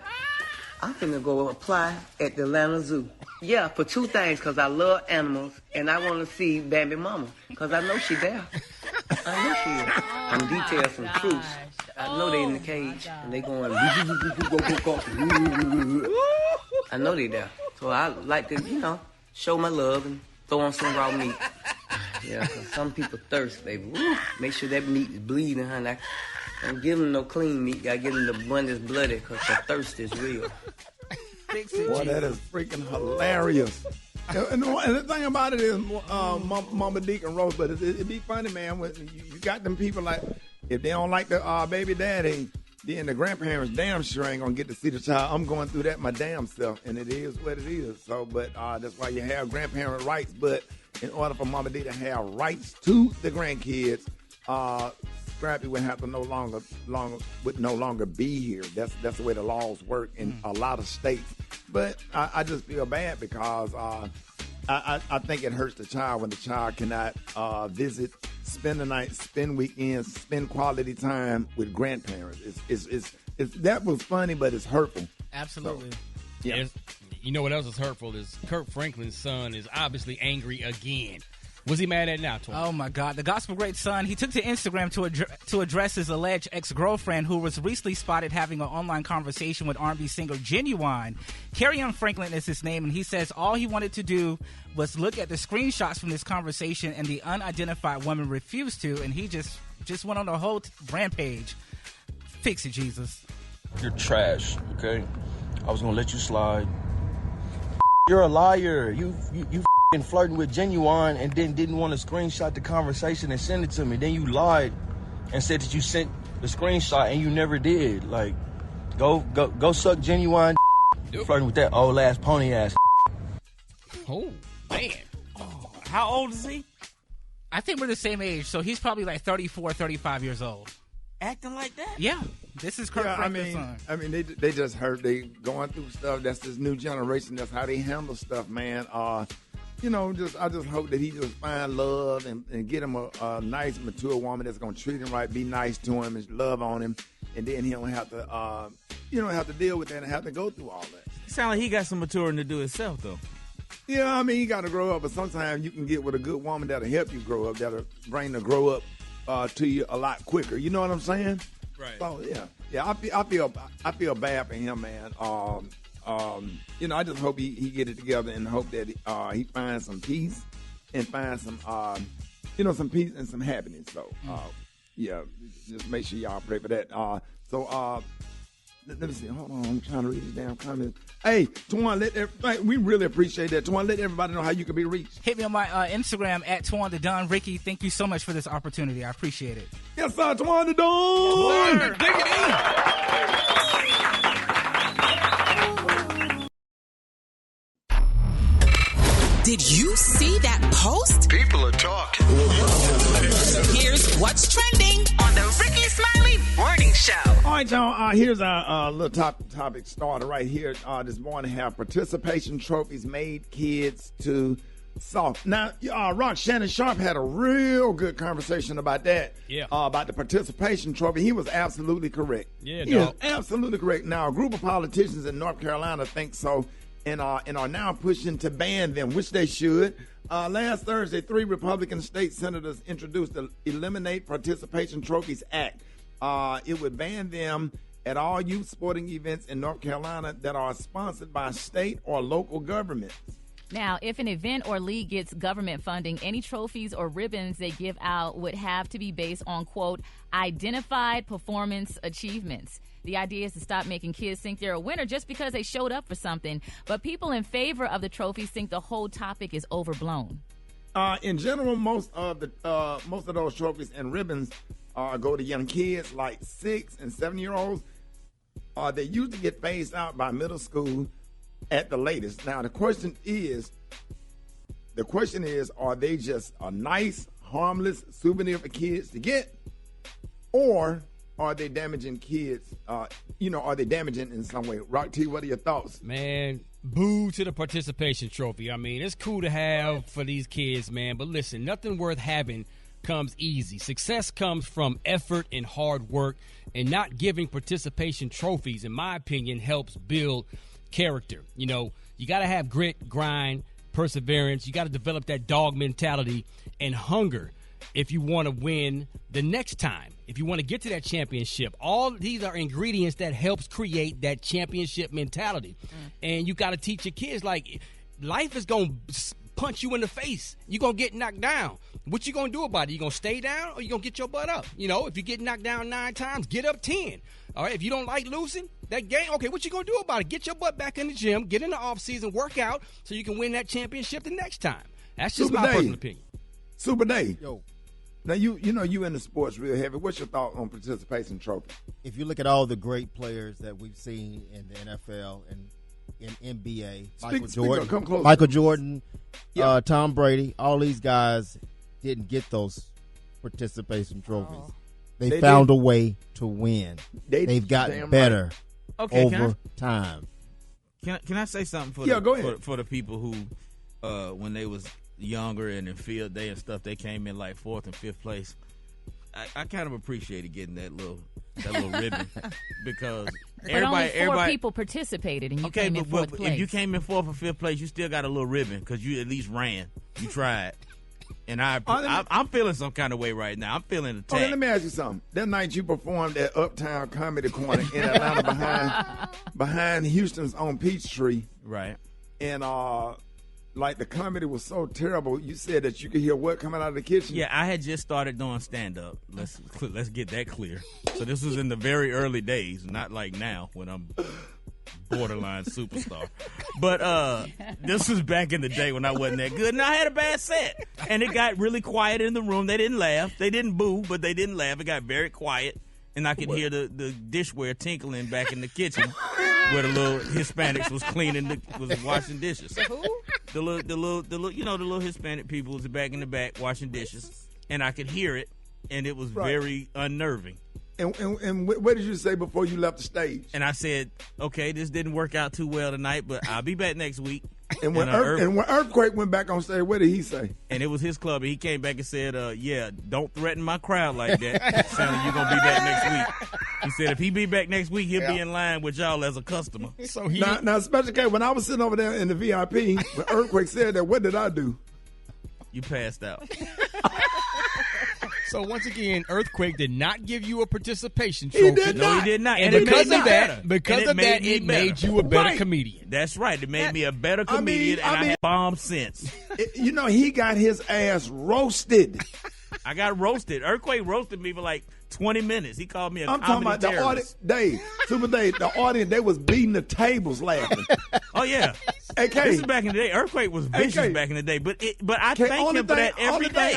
I'm finna go apply at the Atlanta Zoo. Yeah, for two things, because I love animals, and I want to see Bambi Mama, because I know she there. I know she is. I'm detailed some truths. I know they in the cage, and they going, I know they there. So I like to, show my love and throw on some raw meat. Yeah, because some people thirst, baby. Woo. Make sure that meat is bleeding, honey. Don't give them no clean meat. Gotta give them the one that's bloody, because the thirst is real. Boy, that is freaking hilarious. And the thing about it is, Mama D can roast, but it'd be funny, man, when you got them people like, if they don't like the baby daddy, then the grandparents damn sure ain't gonna get to see the child. I'm going through that my damn self, and it is what it is. So, but that's why you have grandparent rights. But in order for Mama D to have rights to the grandkids, Scrappy would have to no longer be here. That's the way the laws work in a lot of states. But I just feel bad because I think it hurts the child when the child cannot visit, spend the night, spend weekends, spend quality time with grandparents. That was funny, but it's hurtful. Absolutely. So, yeah. You know what else is hurtful is Kirk Franklin's son is obviously angry again. What's he mad at now, Tony? Oh, my God. The gospel great son, he took to Instagram to address his alleged ex-girlfriend who was recently spotted having an online conversation with R&B singer Genuine. Carrion Franklin is his name, and he says all he wanted to do was look at the screenshots from this conversation, and the unidentified woman refused to, and he just went on the whole rampage. Fix it, Jesus. You're trash, okay? I was going to let you slide. You're a liar. You flirting with Genuine and then didn't want to screenshot the conversation and send it to me. Then you lied and said that you sent the screenshot and you never did. Like, go suck Genuine. Flirting with that old ass pony ass. Oh, man. How old is he? I think we're the same age, so he's probably like 34, 35 years old. Acting like that? Yeah. This is Kirk Franklin's son. I mean, they just hurt. They going through stuff. That's this new generation. That's how they handle stuff, man. I just hope that he just find love and get him a nice, mature woman that's gonna treat him right, be nice to him, and love on him, and then he don't have to deal with that and have to go through all that. It sounds like he got some maturing to do himself, though. Yeah, I mean, you got to grow up, but sometimes you can get with a good woman that'll help you grow up, that'll bring the grow up to you a lot quicker. You know what I'm saying? Right. So yeah. I feel bad for him, man. I just hope he get it together and hope that he finds some peace and finds some some peace and some happiness. So just make sure y'all pray for that. Let me see. Hold on, I'm trying to read this damn comment. Hey, Twan, we really appreciate that. Twan, let everybody know how you can be reached. Hit me on my Instagram at Twan the Don. Ricky, thank you so much for this opportunity. I appreciate it. Yes, sir, Twan the Don. Did you see that post? People are talking. Here's what's trending on the Rickey Smiley Morning Show. All right, y'all. Here's our little topic starter right here. This morning, have participation trophies made kids too soft. Now, Rock Shannon Sharp had a real good conversation about that. Yeah. About the participation trophy. He was absolutely correct. Yeah, he was absolutely correct. Now, a group of politicians in North Carolina think so. And are now pushing to ban them, which they should. Last Thursday, 3 Republican state senators introduced the Eliminate Participation Trophies Act. It would ban them at all youth sporting events in North Carolina that are sponsored by state or local governments. Now, if an event or league gets government funding, any trophies or ribbons they give out would have to be based on, quote, identified performance achievements. The idea is to stop making kids think they're a winner just because they showed up for something. But people in favor of the trophies think the whole topic is overblown. In general, most of those trophies and ribbons go to young kids like 6 and 7-year-olds. They usually get phased out by middle school at the latest. Now, the question is, are they just a nice, harmless souvenir for kids to get, or are they damaging kids? Are they damaging in some way? Rock T, what are your thoughts? Man, boo to the participation trophy. I mean, it's cool to have for these kids, man. But listen, nothing worth having comes easy. Success comes from effort and hard work, and not giving participation trophies, in my opinion, helps build character. You got to have grit, grind, perseverance. You got to develop that dog mentality and hunger if you want to win the next time, if you want to get to that championship. All these are ingredients that helps create that championship mentality. And you got to teach your kids, like, life is going to punch you in the face. You're going to get knocked down. What you going to do about it? You going to stay down, or you going to get your butt up? If you get knocked down 9 times, get up 10. All right, if you don't like losing that game, okay, what you going to do about it? Get your butt back in the gym, get in the off-season, work out so you can win that championship the next time. That's just my personal opinion. Super Dave. Yo. Now, you in the sports real heavy. What's your thought on participation trophy? If you look at all the great players that we've seen in the NFL and in NBA, Michael Jordan, Tom Brady, all these guys didn't get those participation trophies. They found a way to win. They've gotten better over time. Can I say something for for the people who, when they was younger and in field day and stuff, they came in like 4th and 5th place. I kind of appreciated getting that little ribbon because only 4 people participated and you came in 4th place. If you came in 4th or 5th place, you still got a little ribbon because you at least ran. You tried. And I'm feeling some kind of way right now. I'm feeling attacked. Okay, let me ask you something. That night you performed at Uptown Comedy Corner in Atlanta behind Houston's on Peachtree. Right. And like the comedy was so terrible, you said that you could hear what coming out of the kitchen? Yeah, I had just started doing stand-up. Let's get that clear. So this was in the very early days, not like now when I'm borderline superstar. But this was back in the day when I wasn't that good, and I had a bad set. And it got really quiet in the room. They didn't laugh. They didn't boo, but they didn't laugh. It got very quiet, and I could hear the dishware tinkling back in the kitchen where the little Hispanics was washing dishes. Who? The little Hispanic people was back in the back washing dishes, and I could hear it, and it was very unnerving. And what did you say before you left the stage? And I said, okay, this didn't work out too well tonight, but I'll be back next week. And when Earthquake went back on stage, what did he say? And it was his club, and he came back and said, don't threaten my crowd like that. Sounding you're going to be back next week. He said if he be back next week, he'll be in line with y'all as a customer. So now, Special K, when I was sitting over there in the VIP, when Earthquake said that, what did I do? You passed out. So once again, Earthquake did not give you a participation trophy. He did not. No, he did not. And because of that, it made you a better comedian. That's right. It made me a better comedian, and I had bomb sense. He got his ass roasted. I got roasted. Earthquake roasted me for like 20 minutes. He called me a I'm comedy talking about terrorist. the audience. Super Dave, the audience, they was beating the tables laughing. Oh, yeah. AK. This is back in the day. Earthquake was vicious back in the day. But I thank him for that every day.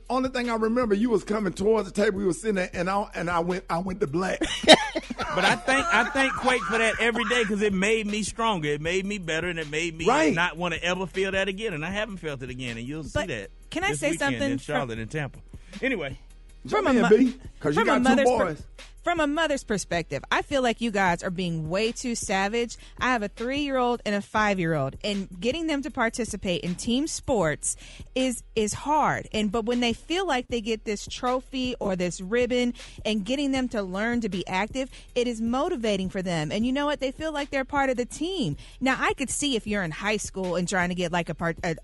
Only thing I remember, you was coming towards the table. We were sitting there, and I went to black. But I thank Quake for that every day because it made me stronger. It made me better, and it made me not want to ever feel that again. And I haven't felt it again, and you'll see that. Can I say something? In Charlotte and Tampa. Anyway. From a mother's perspective, I feel like you guys are being way too savage. I have a 3-year-old and a 5-year-old, and getting them to participate in team sports is hard. But when they feel like they get this trophy or this ribbon and getting them to learn to be active, it is motivating for them. And you know what? They feel like they're part of the team. Now, I could see if you're in high school and trying to get like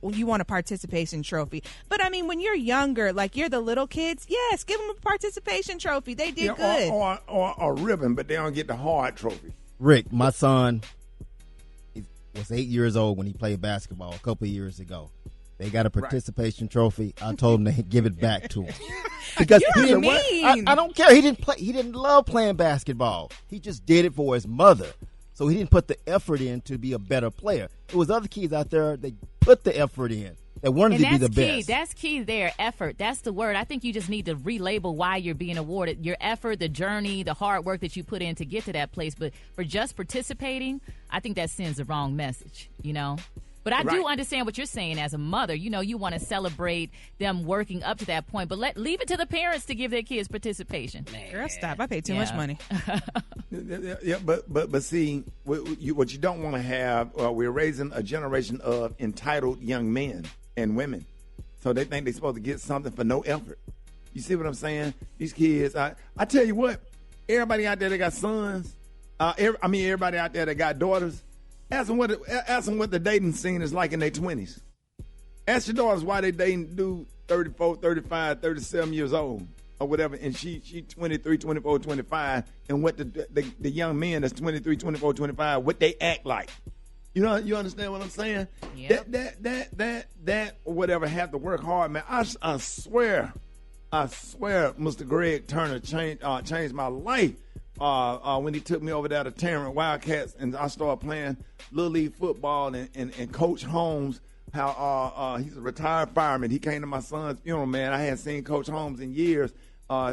you want a participation trophy. But I mean, when you're younger, like you're the little kids, yes, give them a participation trophy. They did good. Or a ribbon, but they don't get the hard trophy. Rick, my son, was 8 years old when he played basketball a couple of years ago. They got a participation trophy. I told him to give it back to him. Because You're mean. I don't care. He didn't love playing basketball. He just did it for his mother. So he didn't put the effort in to be a better player. There was other kids out there, they put the effort in. They wanted to be the best. That's key there, effort. That's the word. I think you just need to relabel why you're being awarded. Your effort, the journey, the hard work that you put in to get to that place. But for just participating, I think that sends the wrong message, you know? But I do understand what you're saying as a mother. You know, you want to celebrate them working up to that point. But leave it to the parents to give their kids participation. Girl, stop. I pay too much money. Yeah, but see, what you don't want to have, we're raising a generation of entitled young men and women. So they think they're supposed to get something for no effort. You see what I'm saying? These kids, I tell you what, everybody out there that got sons, everybody out there that got daughters, ask them what the dating scene is like in their 20s. Ask your daughters why they dating dude 34, 35, 37 years old or whatever, and she 23, 24, 25, and what the young men that's 23, 24, 25, what they act like. You know, you understand what I'm saying? Yep. That or whatever have to work hard, man. I swear, Mr. Greg Turner changed my life. When he took me over there to Tarrant Wildcats and I started playing Little League football and Coach Holmes, how he's a retired fireman. He came to my son's funeral, man. I hadn't seen Coach Holmes in years.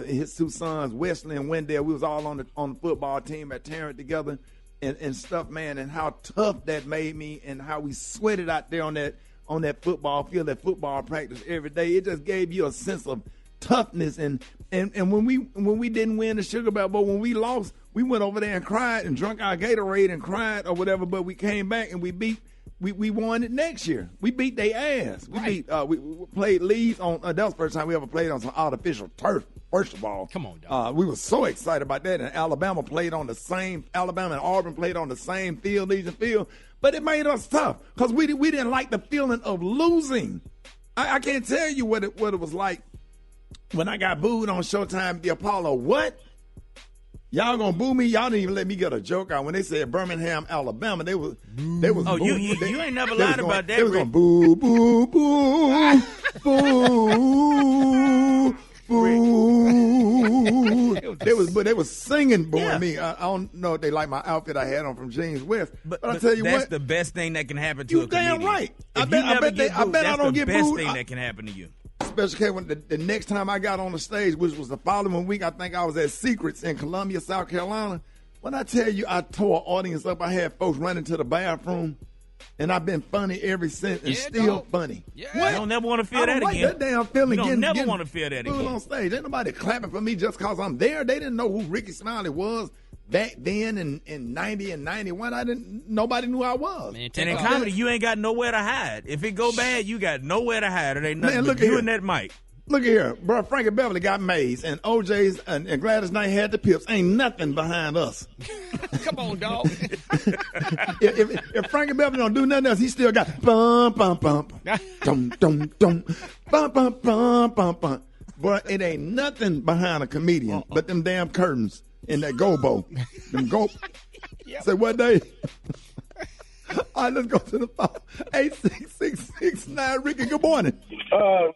His two sons, Wesley and Wendell, we was all on the football team at Tarrant together and stuff, man, and how tough that made me and how we sweated out there on that football field, that football practice every day. It just gave you a sense of toughness and when we didn't win the Sugar Bowl, but when we lost, we went over there and cried and drunk our Gatorade and cried or whatever. But we came back and we won it next year. We beat their ass. We played Leeds on. That was the first time we ever played on some artificial turf. First of all, come on, dog. We were so excited about that. And Alabama and Auburn played on the same field, Legion Field. But it made us tough because we didn't like the feeling of losing. I can't tell you what it was like. When I got booed on Showtime, the Apollo, what? Y'all gonna boo me? Y'all didn't even let me get a joke out. When they said Birmingham, Alabama, they was Oh, boo. you ain't never lied about that. They was going boo, boo, boo, boo, boo. They was singing booing me. I don't know if they like my outfit I had on from James West, but I tell you that's what, the best thing that can happen to a comedian. Damn right. I bet I don't get booed. That's the best thing that can happen to you. Especially when the next time I got on the stage, which was the following week, I think I was at Secrets in Columbia, South Carolina. When I tell you I tore an audience up, I had folks running to the bathroom, and I've been funny ever since and still funny. Yeah. What? You don't never want to feel that again. That damn feeling. You don't never want to feel that again. On stage. Ain't nobody clapping for me just because I'm there. They didn't know who Rickey Smiley was back then in 90 and 91. Nobody knew who I was. Man, and in comedy, you ain't got nowhere to hide. If it go bad, you got nowhere to hide. It ain't nothing but you and that mic. Look at here, bro. Frankie Beverly got Mays, and OJ's and Gladys Knight had the Pips. Ain't nothing behind us. Come on, dog. if Frankie Beverly don't do nothing else, he still got bum bum bum dum dum dum bum bum bum bum bum. But it ain't nothing behind a comedian but them damn curtains and that gobo. Them go. Say what day? All right, let's go to the phone. 86669. Ricky, good morning.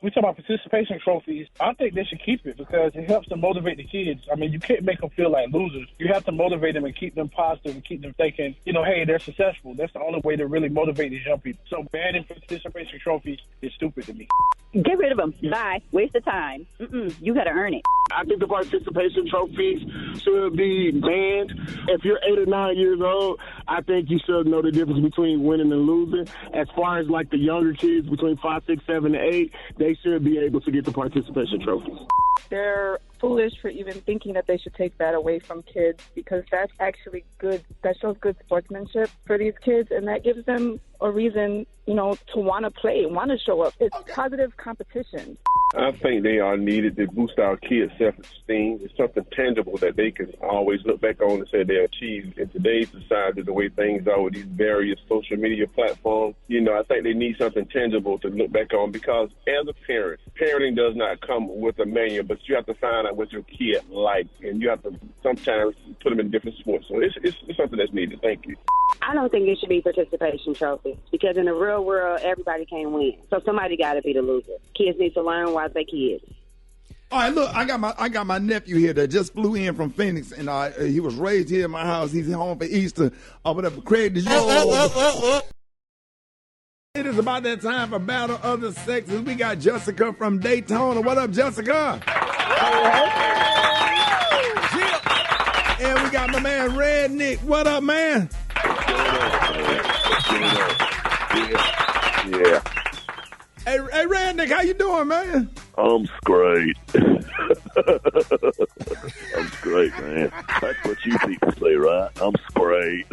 We talk about participation trophies. I think they should keep it because it helps to motivate the kids. I mean, you can't make them feel like losers. You have to motivate them and keep them positive and keep them thinking, hey, they're successful. That's the only way to really motivate these young people. So banning participation trophies is stupid to me. Get rid of them. Bye. Waste of time. You got to earn it. I think the participation trophies should be banned. If you're 8 or 9 years old, I think you should know the difference between winning and losing. As far as like the younger kids between 5, 6, 7, and 8, they should be able to get the participation trophies. They're foolish for even thinking that they should take that away from kids because that's actually good. That shows good sportsmanship for these kids, and that gives them a reason, to want to play, want to show up. It's positive competition. I think they are needed to boost our kids' self-esteem. It's something tangible that they can always look back on and say they achieved. In today's society, the way things are with these various social media platforms, I think they need something tangible to look back on because as a parent, parenting does not come with a manual but you have to find out what your kid likes, and you have to sometimes put them in different sports. So it's something that's needed. Thank you. I don't think it should be participation trophies because in the real world, everybody can't win. So somebody got to be the loser. Kids need to learn while they're kids. All right, look, I got my nephew here that just flew in from Phoenix, and he was raised here in my house. He's home for Easter. Whatever. Craig, did you? It is about that time for Battle of the Sexes. We got Jessica from Daytona. What up, Jessica? And we got my man Red Nick. What up, man? Yeah. Hey, Red Nick, how you doing, man? I'm great. I'm great, man. That's what you people say, right? I'm great.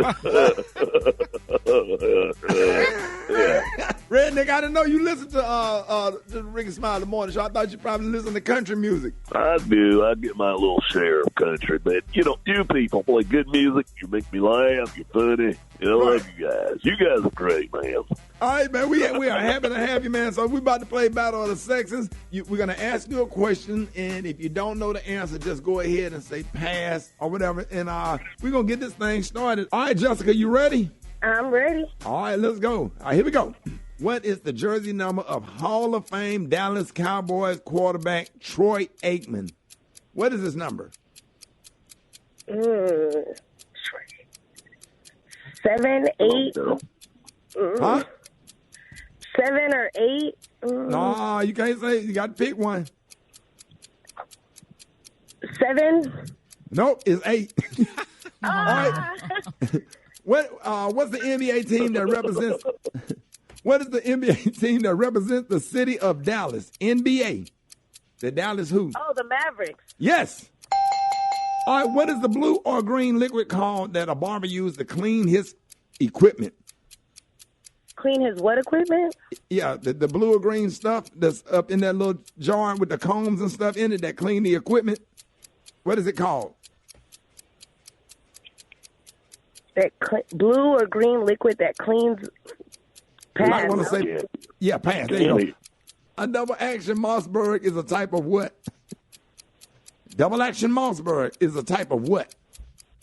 Yeah. Red Nick, I didn't know you listened to the Rickey Smiley Morning Show. I thought you probably listened to country music. I do. I get my little share of country, but you people play good music. You make me laugh. You're funny. I love you guys. You guys are great, man. All right, man. We are happy to have you, man. So we're about to play Battle of the Sexes. We're going to ask you a question, and if you don't know the answer, just go ahead and say pass or whatever, and we're going to get this thing started. All right, Jessica, you ready? I'm ready. All right, let's go. All right, here we go. What is the jersey number of Hall of Fame Dallas Cowboys quarterback Troy Aikman? What is his number? 7, 8. Huh? 7 or 8. No, you can't say. You got to pick one. 7. Nope, it's 8. All right. What's the NBA team that represents? What is the NBA team that represents the city of Dallas? NBA. The Dallas who? Oh, the Mavericks. Yes. All right, what is the blue or green liquid called that a barber uses to clean his equipment? Clean his what equipment? Yeah, the blue or green stuff that's up in that little jar with the combs and stuff in it that clean the equipment. What is it called? That blue or green liquid that cleans. Pass. I want to say, yeah, pass. There you go. A double action Mossberg is a type of what? Double action Mossberg is a type of what?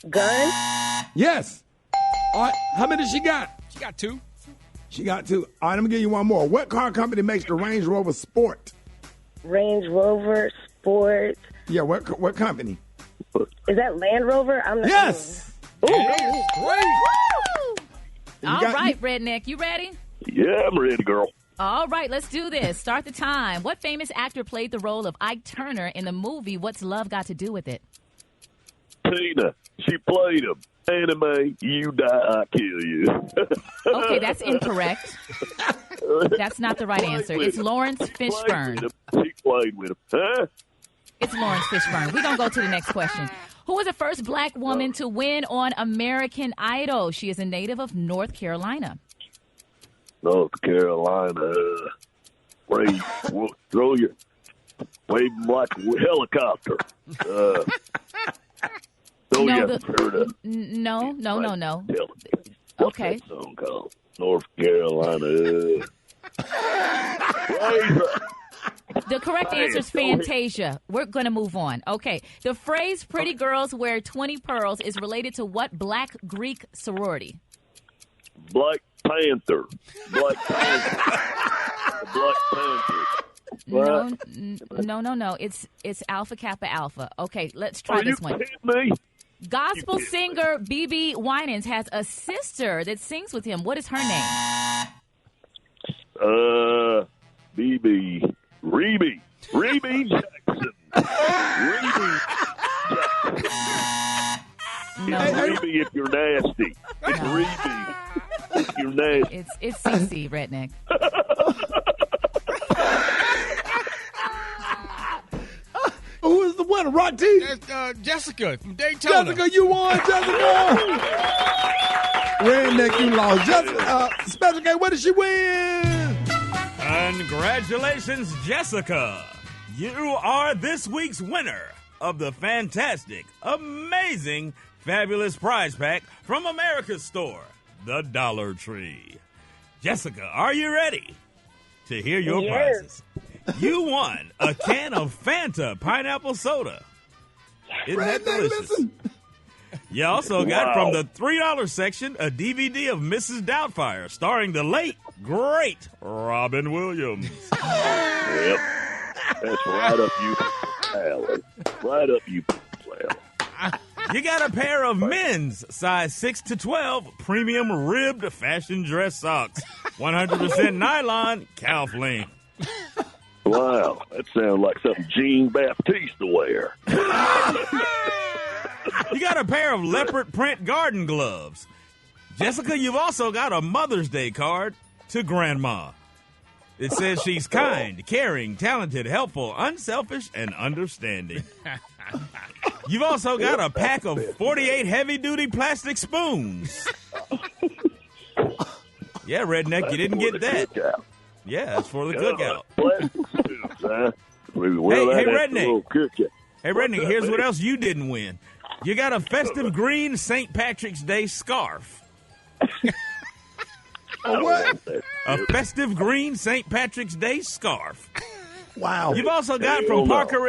Gun? Yes. All right, how many she got? She got 2. She got 2. All right, let me give you one more. What car company makes the Range Rover Sport? Range Rover Sport. Yeah, what company? Is that Land Rover? I'm not. Yes. Ooh, great. All right, Redneck, you ready? Yeah, I'm ready, girl. All right, let's do this. Start the time. What famous actor played the role of Ike Turner in the movie What's Love Got to Do with It? Tina. She played him. Anime, you die, I kill you. Okay, that's incorrect. That's not the right answer. It's Lawrence Fishburne. She played with him. Huh? It's Lawrence Fishburne. We're going to go to the next question. Who was the first black woman to win on American Idol? She is a native of North Carolina. North Carolina. Throw your waving like a helicopter. No. What's that song called? North Carolina. The correct answer is Fantasia. We're going to move on. Okay. The phrase pretty girls wear 20 pearls is related to what black Greek sorority? Black Panther. Black Panther. Black Panther. No. It's Alpha Kappa Alpha. Okay, let's try this one. Me? Gospel singer B.B. Winans has a sister that sings with him. What is her name? B.B. Rebe Jackson. Rebe Jackson. No. It's Rebe if you're nasty. It's Rebe if you're nasty. It's CC, Redneck. Who is the winner? Rod T? That's Jessica from Daytona. Jessica, you won, Jessica. Redneck, you lost. Jessica, Special K, what did she win? Congratulations, Jessica. You are this week's winner of the fantastic, amazing, fabulous prize pack from America's store, the Dollar Tree. Jessica, are you ready to hear your prizes? You won a can of Fanta pineapple soda. Isn't that delicious? Listen. You also got from the $3 section a DVD of Mrs. Doubtfire starring the late, great Robin Williams. Yep. That's right up you alley. Right up you alley. You got a pair of men's size 6 to 12 premium ribbed fashion dress socks. 100% nylon, calf length. Wow, that sounds like something Jean Baptiste to wear. You got a pair of leopard print garden gloves. Jessica, you've also got a Mother's Day card to Grandma. It says she's kind, caring, talented, helpful, unselfish, and understanding. You've also got a pack of 48 heavy-duty plastic spoons. Yeah, Redneck, you didn't get that. Yeah, that's for the cookout. Hey, Redneck. Hey, Redneck, here's what else you didn't win. You got a festive green St. Patrick's Day scarf. What? A festive green St. Patrick's Day scarf. Wow. You've also got from Parker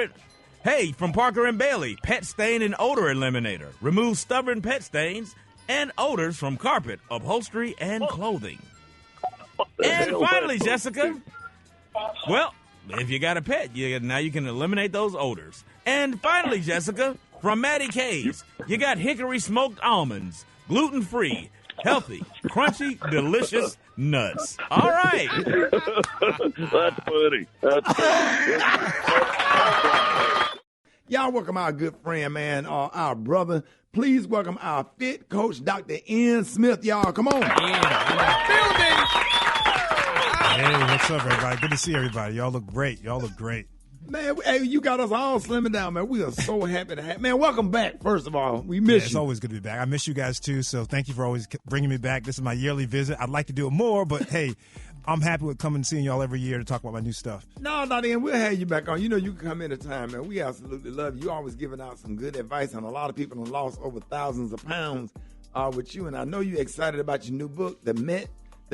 and Bailey, pet stain and odor eliminator. Remove stubborn pet stains and odors from carpet, upholstery, and clothing. And finally, Jessica, well, if you got a pet, now you can eliminate those odors. And finally, Jessica, from Maddie K's, you got hickory smoked almonds, gluten-free, healthy, crunchy, delicious nuts. All right. That's funny. Y'all welcome our good friend, man, our brother. Please welcome our fit coach, Dr. Ian Smith. Y'all, come on. Hey, what's up, everybody? Good to see everybody. Y'all look great. Man, hey, you got us all slimming down, man. We are so happy to have. Man, welcome back. First of all, we miss you. It's always good to be back. I miss you guys too. So thank you for always bringing me back. This is my yearly visit. I'd like to do it more, but hey, I'm happy with coming and seeing y'all every year to talk about my new stuff. No, not in. We'll have you back on. You know, you can come anytime, man. We absolutely love you. You always giving out some good advice, and a lot of people have lost over thousands of pounds with you. And I know you're excited about your new book, the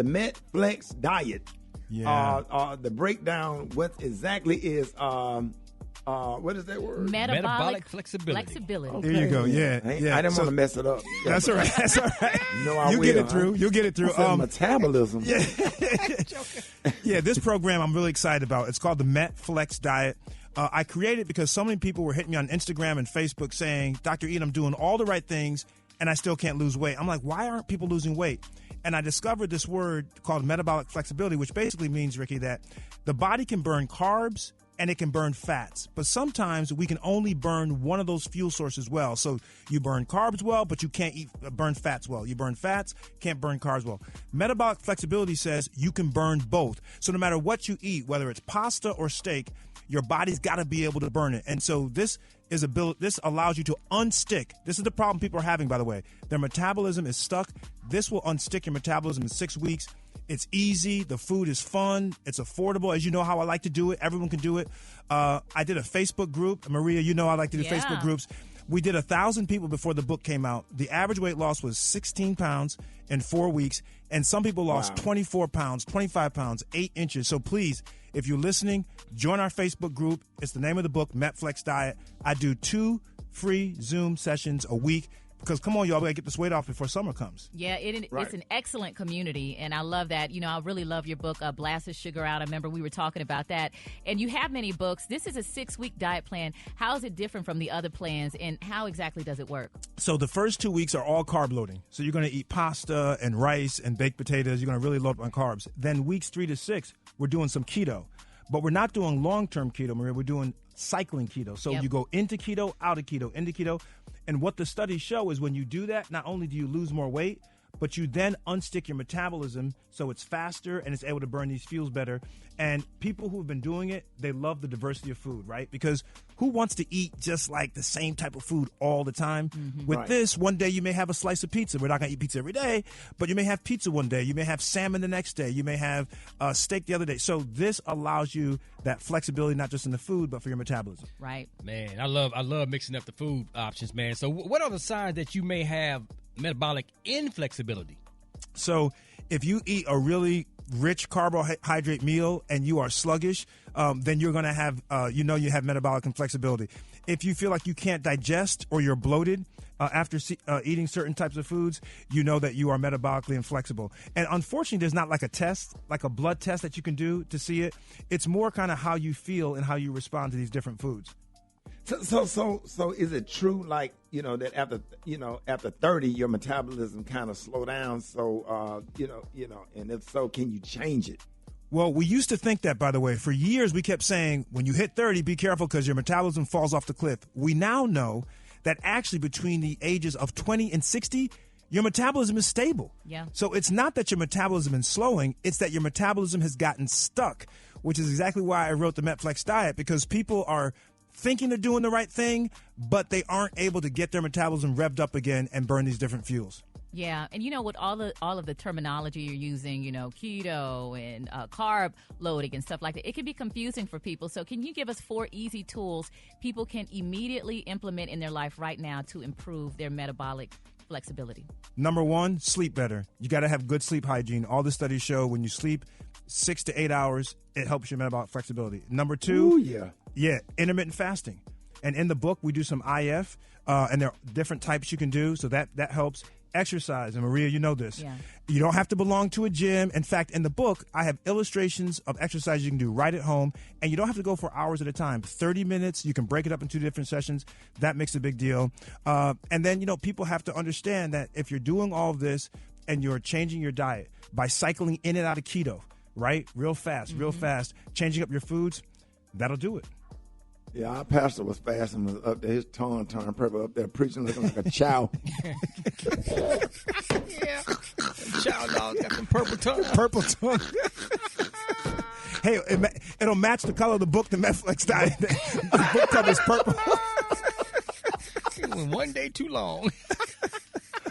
Met Flex Diet. Yeah. The breakdown. What exactly is what is that word? Metabolic flexibility. Okay. There you go. Yeah. I didn't want to mess it up. That's all right. That's all right. No, I You'll get it through. You'll get it through. Metabolism. Yeah. Yeah. This program I'm really excited about. It's called the Met Flex Diet. I created it because so many people were hitting me on Instagram and Facebook saying, Dr. Ian, I'm doing all the right things and I still can't lose weight. I'm like, why aren't people losing weight? And I discovered this word called metabolic flexibility, which basically means, Ricky, that the body can burn carbs and it can burn fats. But sometimes we can only burn one of those fuel sources well. So you burn carbs well, but you can't burn fats well. You burn fats, can't burn carbs well. Metabolic flexibility says you can burn both. So no matter what you eat, whether it's pasta or steak, your body's got to be able to burn it. And so this allows you to unstick. This is the problem people are having, by the way. Their metabolism is stuck. This will unstick your metabolism in 6 weeks. It's easy. The food is fun. It's affordable. As you know how I like to do it. Everyone can do it. I did a Facebook group. Maria, you know I like to do Facebook groups. We did 1,000 people before the book came out. The average weight loss was 16 pounds in 4 weeks. And some people lost 24 pounds, 25 pounds, 8 inches. So please, if you're listening, join our Facebook group. It's the name of the book, MetFlex Diet. I do 2 free Zoom sessions a week. Because, come on, y'all, we got to get this weight off before summer comes. Yeah, it's an excellent community, and I love that. You know, I really love your book, Blast the Sugar Out. I remember we were talking about that. And you have many books. This is a 6-week diet plan. How is it different from the other plans, and how exactly does it work? So the first 2 weeks are all carb loading. So you're going to eat pasta and rice and baked potatoes. You're going to really load up on carbs. Then weeks 3 to 6, we're doing some keto. But we're not doing long-term keto, Maria. We're doing cycling keto. So you go into keto, out of keto, into keto. And what the studies show is when you do that, not only do you lose more weight, but you then unstick your metabolism so it's faster and it's able to burn these fuels better. And people who have been doing it, they love the diversity of food, right? Because who wants to eat just like the same type of food all the time? Mm-hmm. With this, one day you may have a slice of pizza. We're not going to eat pizza every day, but you may have pizza one day. You may have salmon the next day. You may have steak the other day. So this allows you that flexibility, not just in the food, but for your metabolism. Right. Man, I love mixing up the food options, man. So what are the signs that you may have metabolic inflexibility? So if you eat a really rich carbohydrate meal and you are sluggish, then you're going to have, you have metabolic inflexibility. If you feel like you can't digest or you're bloated after eating certain types of foods, you know that you are metabolically inflexible. And unfortunately, there's not like a test, like a blood test that you can do to see it. It's more kind of how you feel and how you respond to these different foods. So is it true, like, that after 30, your metabolism kind of slow down? So, and if so, can you change it? Well, we used to think that, by the way. For years, we kept saying, when you hit 30, be careful because your metabolism falls off the cliff. We now know that actually between the ages of 20 and 60, your metabolism is stable. Yeah. So it's not that your metabolism is slowing, it's that your metabolism has gotten stuck, which is exactly why I wrote the MetFlex diet, because people are thinking they're doing the right thing, but they aren't able to get their metabolism revved up again and burn these different fuels. Yeah, and with all of the terminology you're using, keto and carb loading and stuff like that, it can be confusing for people. So can you give us 4 easy tools people can immediately implement in their life right now to improve their metabolic flexibility? Number 1, sleep better. You got to have good sleep hygiene. All the studies show when you sleep 6 to 8 hours, it helps your metabolic flexibility. Number 2, intermittent fasting. And in the book, we do some IF, and there are different types you can do, so that helps. Exercise, and Maria, you know this. Yeah. You don't have to belong to a gym. In fact, in the book, I have illustrations of exercise you can do right at home, and you don't have to go for hours at a time. 30 minutes, you can break it up in 2 different sessions. That makes a big deal. And then, people have to understand that if you're doing all of this and you're changing your diet by cycling in and out of keto, right? Real fast, changing up your foods, that'll do it. Yeah, our pastor was fasting, was up there, his tongue turned purple up there, preaching looking like a chow. Yeah, chow dog got some purple tongue. Hey, it'll match the color of the book, the MetFlex diet. The book cover is purple. It went one day too long.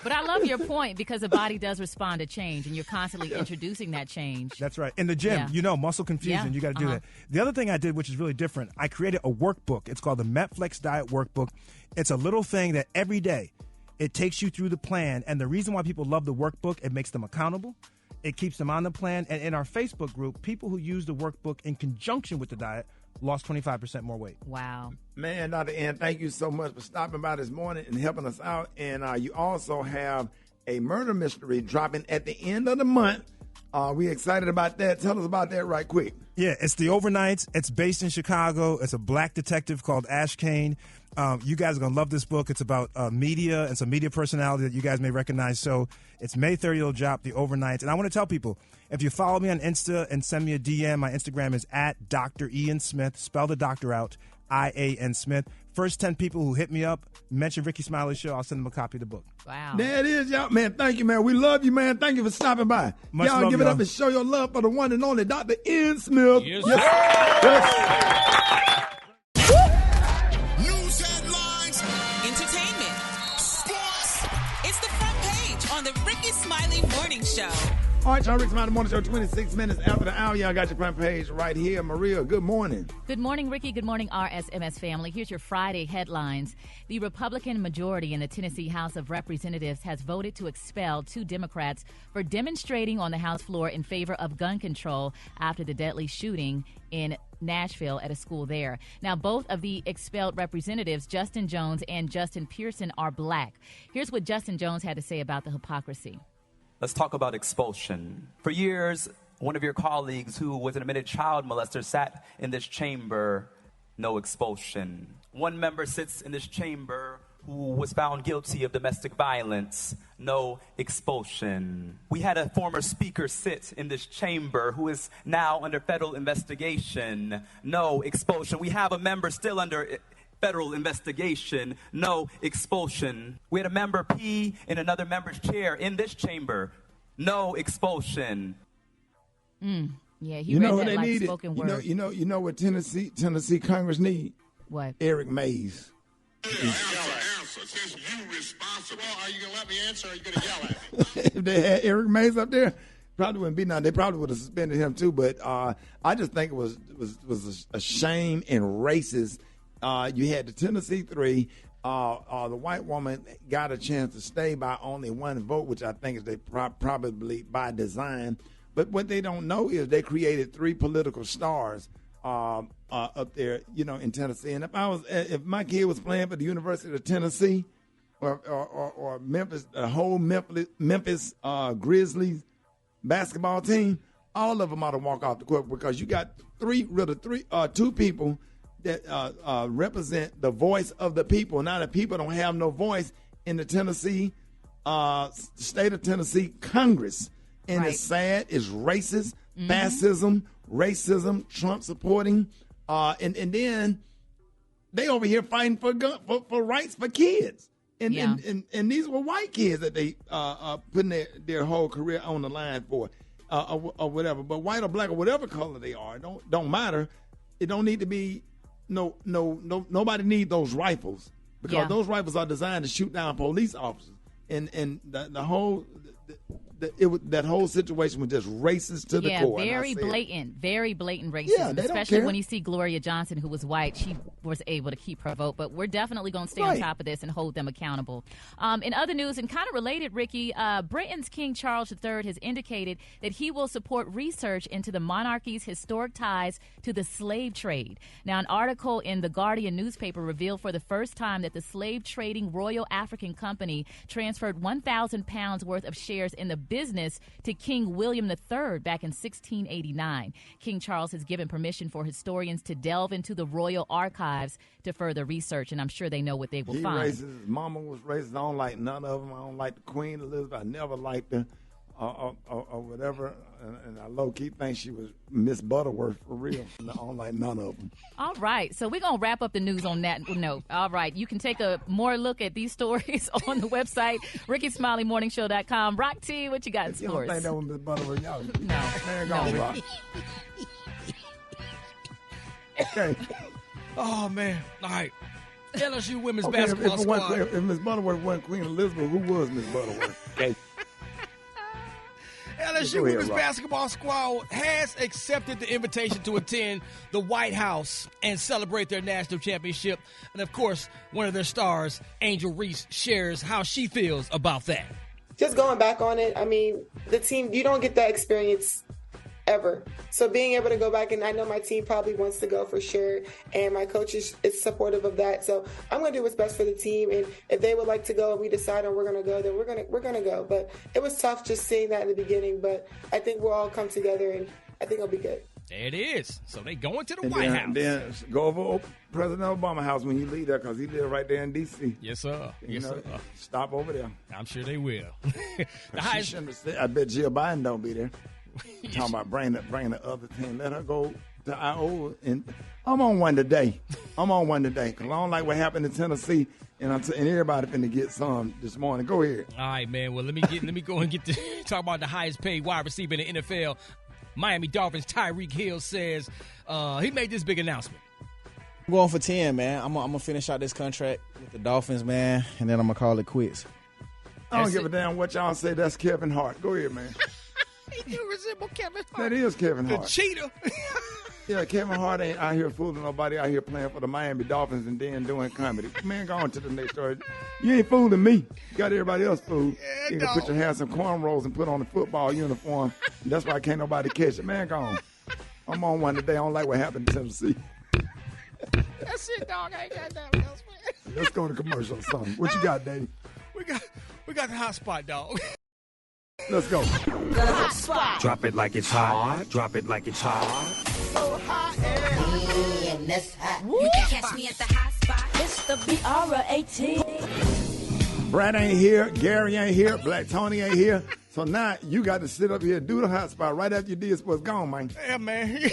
But I love your point because the body does respond to change, and you're constantly introducing that change. That's right. In the gym, muscle confusion, you got to do that. The other thing I did, which is really different, I created a workbook. It's called the MetFlex Diet Workbook. It's a little thing that every day it takes you through the plan. And the reason why people love the workbook, it makes them accountable. It keeps them on the plan. And in our Facebook group, people who use the workbook in conjunction with the diet lost 25% more weight. Wow. Man, Dr. Ann, thank you so much for stopping by this morning and helping us out. And you also have a murder mystery dropping at the end of the month. We excited about that. Tell us about that right quick. Yeah, it's The Overnights. It's based in Chicago. It's a black detective called Ash Kane. You guys are going to love this book. It's about media and some media personality that you guys may recognize. So it's May 30th, it'll drop, The Overnights. And I want to tell people, if you follow me on Insta and send me a DM, my Instagram is at Dr. Ian Smith. Spell the doctor out, I-A-N Smith. First 10 people who hit me up, mention Rickey Smiley Show, I'll send them a copy of the book. Wow. There it is, y'all. Man, thank you, man. We love you, man. Thank you for stopping by. Y'all give it up and show your love for the one and only Dr. Ian Smith. Yes. News headlines, entertainment, sports. It's the front page on the Rickey Smiley Morning Show. All right, y'all, Rickey Smiley Morning Show, 26 minutes after the hour. Y'all got your front page right here. Maria, good morning. Good morning, Ricky. Good morning, RSMS family. Here's your Friday headlines. The Republican majority in the Tennessee House of Representatives has voted to expel 2 Democrats for demonstrating on the House floor in favor of gun control after the deadly shooting in Nashville at a school there. Now, both of the expelled representatives, Justin Jones and Justin Pearson, are black. Here's what Justin Jones had to say about the hypocrisy. Let's talk about expulsion. For years, one of your colleagues who was an admitted child molester sat in this chamber, no expulsion. One member sits in this chamber who was found guilty of domestic violence, no expulsion. We had a former speaker sit in this chamber who is now under federal investigation, no expulsion. We have a member still under federal investigation, no expulsion. We had a member pee in another member's chair in this chamber, no expulsion. Yeah, he read that like spoken word. You know what Tennessee Congress need? What? Eric Mays. Answer. Since you responsible, are you gonna let me answer? Or are you gonna yell at me? If they had Eric Mays up there, probably wouldn't be now. They probably would have suspended him too. But I just think it was a shame and racist. You had the Tennessee 3. The white woman got a chance to stay by only one vote, which I think is they probably by design. But what they don't know is they created 3 political stars up there, in Tennessee. And if my kid was playing for the University of Tennessee or Memphis, the whole Memphis Grizzlies basketball team, all of them ought to walk off the court because you got 2 people that represent the voice of the people. Now the people don't have no voice in the Tennessee state of Tennessee Congress. And It's sad. It's racist, fascism, racism, Trump supporting, and then they over here fighting for rights for kids. And these were white kids that they putting their whole career on the line for, or whatever. But white or black or whatever color they are, don't matter. It don't need to be nobody need those rifles because those rifles are designed to shoot down police officers. And the whole. That whole situation was just racist to the core. Very blatant racism, especially when you see Gloria Johnson, who was white. She was able to keep her vote, but we're definitely going to stay on top of this and hold them accountable. In other news, and kind of related, Ricky, Britain's King Charles III has indicated that he will support research into the monarchy's historic ties to the slave trade. Now, an article in the Guardian newspaper revealed for the first time that the slave-trading Royal African Company transferred 1,000 pounds worth of shares in the business to King William III back in 1689. King Charles has given permission for historians to delve into the royal archives to further research, and I'm sure they know what they will find. His mama was racist. I don't like none of them. I don't like the Queen Elizabeth. I never liked her or whatever. And I low-key think she was Miss Butterworth for real. I don't like none of them. All right. So we're going to wrap up the news on that note. All right. You can take a more look at these stories on the website, RickeySmileyMorningShow.com. Rock T, what you got in sports? You don't think that was Miss Butterworth? Y'all, man, no. Rock. Okay. Oh, man. All right. LSU women's basketball squad. If Miss Butterworth wasn't Queen Elizabeth, who was Miss Butterworth? Okay. LSU women's basketball squad has accepted the invitation to attend the White House and celebrate their national championship. And, of course, one of their stars, Angel Reese, shares how she feels about that. Just going back on it, I mean, the team, you don't get that experience ever. So being able to go back, and I know my team probably wants to go for sure, and my coach is supportive of that. So I'm going to do what's best for the team, and if they would like to go and we decide on we're going to go, then we're going to go. But it was tough just seeing that in the beginning, but I think we'll all come together, and I think it'll be good. There it is. So they going to the White House. And then go over President Obama's house when you leave there because he lives right there in D.C. Yes, sir. Sir. Stop over there. I'm sure they will. I bet Jill Biden don't be there. Talking about bringing the other team. Let her go to Iowa. And I'm on one today. Because I don't like what happened in Tennessee. And everybody finna get some this morning. Go ahead. All right, man. Well, let me go and talk about the highest paid wide receiver in the NFL. Miami Dolphins Tyreek Hill says he made this big announcement. I'm going for 10, man. I'm gonna finish out this contract with the Dolphins, man, and then I'm gonna call it quits. I don't give a damn what y'all say. That's Kevin Hart. Go ahead, man. He do resemble Kevin Hart. That is Kevin Hart. The cheater. Yeah, Kevin Hart ain't out here fooling nobody out here playing for the Miami Dolphins and then doing comedy. Man, go on to the next story. You ain't fooling me. You got everybody else fooled. Yeah, you can put your hair in some cornrows and put on a football uniform. That's why can't nobody catch it. Man, go on. I'm on one today. I don't like what happened in Tennessee. That's it, dog. I ain't got nothing else, man. Let's go to commercial or something. What you got, Dave? We got the hot spot, dog. Let's go. The hot spot. Drop it like it's hot. Drop it like it's hot. So hot and that's hot. You can catch me at the hot spot. It's the BR18. Brad ain't here. Gary ain't here. Black Tony ain't here. So now you got to sit up here and do the hot spot right after you did what's gone, man. Yeah, man.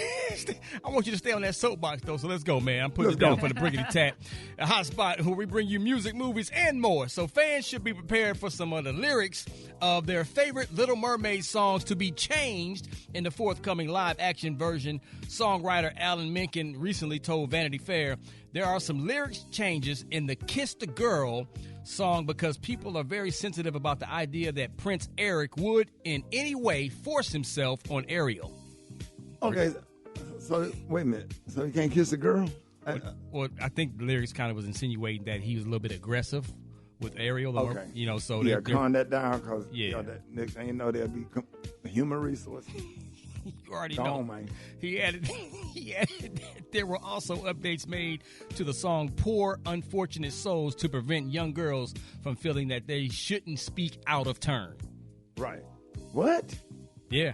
I want you to stay on that soapbox, though, so let's go, man. I'm putting it down for the Brickety Tap. A hot spot where we bring you music, movies, and more. So fans should be prepared for some of the lyrics of their favorite Little Mermaid songs to be changed in the forthcoming live-action version. Songwriter Alan Menken recently told Vanity Fair there are some lyrics changes in the Kiss the Girl song because people are very sensitive about the idea that Prince Eric would in any way force himself on Ariel. Okay, so wait a minute. So he can't kiss a girl? Well, I think the lyrics kind of was insinuating that he was a little bit aggressive with Ariel. Okay. So calm that down because next thing you know they'll be Human resources. You already Gone, know. Man. He added that there were also updates made to the song Poor Unfortunate Souls to prevent young girls from feeling that they shouldn't speak out of turn. Right. What? Yeah.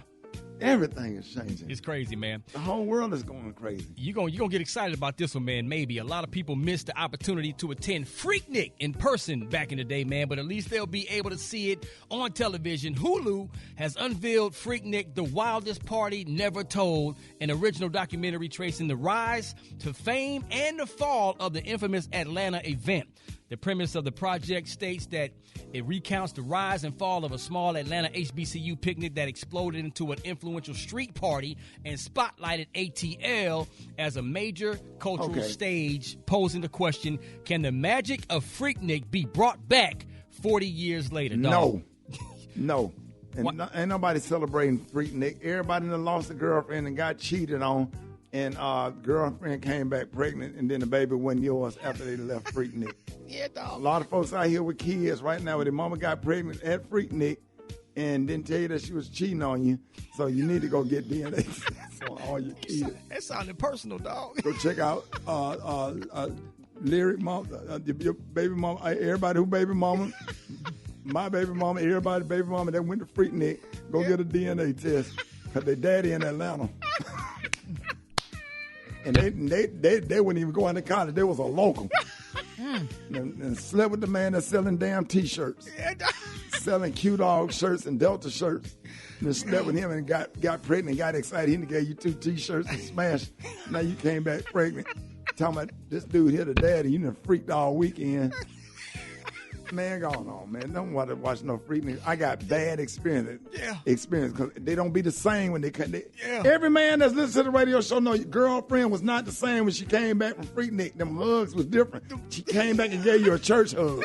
Everything is changing. It's crazy, man. The whole world is going crazy. You're gonna get excited about this one, man, maybe. A lot of people missed the opportunity to attend Freaknik in person back in the day, man, but at least they'll be able to see it on television. Hulu has unveiled Freaknik, The Wildest Party Never Told, an original documentary tracing the rise to fame and the fall of the infamous Atlanta event. The premise of the project states that it recounts the rise and fall of a small Atlanta HBCU picnic that exploded into an influential street party and spotlighted ATL as a major cultural stage, posing the question, can the magic of Freaknik be brought back 40 years later? Dog? No. And ain't nobody celebrating Freaknik. Everybody done lost a girlfriend and got cheated on, and girlfriend came back pregnant, and then the baby wasn't yours after they left Freaknik. Yeah, dog. A lot of folks out here with kids right now where their mama got pregnant at Freaknik and didn't tell you that she was cheating on you, so you need to go get DNA tests on all your kids. That sounded personal, dog. Go check out Lyric Mom, your baby mama, everybody who baby mama, my baby mama, everybody baby mama that went to Freaknik, go get a DNA test because their daddy in Atlanta. And they wouldn't even go into college. They was a local. And slept with the man that's selling damn T-shirts. Selling Q-Dog shirts and Delta shirts. And then slept with him and got pregnant and got excited. He gave you 2 T-shirts and smashed. Now you came back pregnant. Talking about this dude here, the daddy. You done freaked all weekend. Man, go on, man. Don't want to watch no Freaknik. I got bad experience because they don't be the same when they come. Every man that's listening to the radio show know your girlfriend was not the same when she came back from Freaknik. Them hugs was different. She came back and gave you a church hug.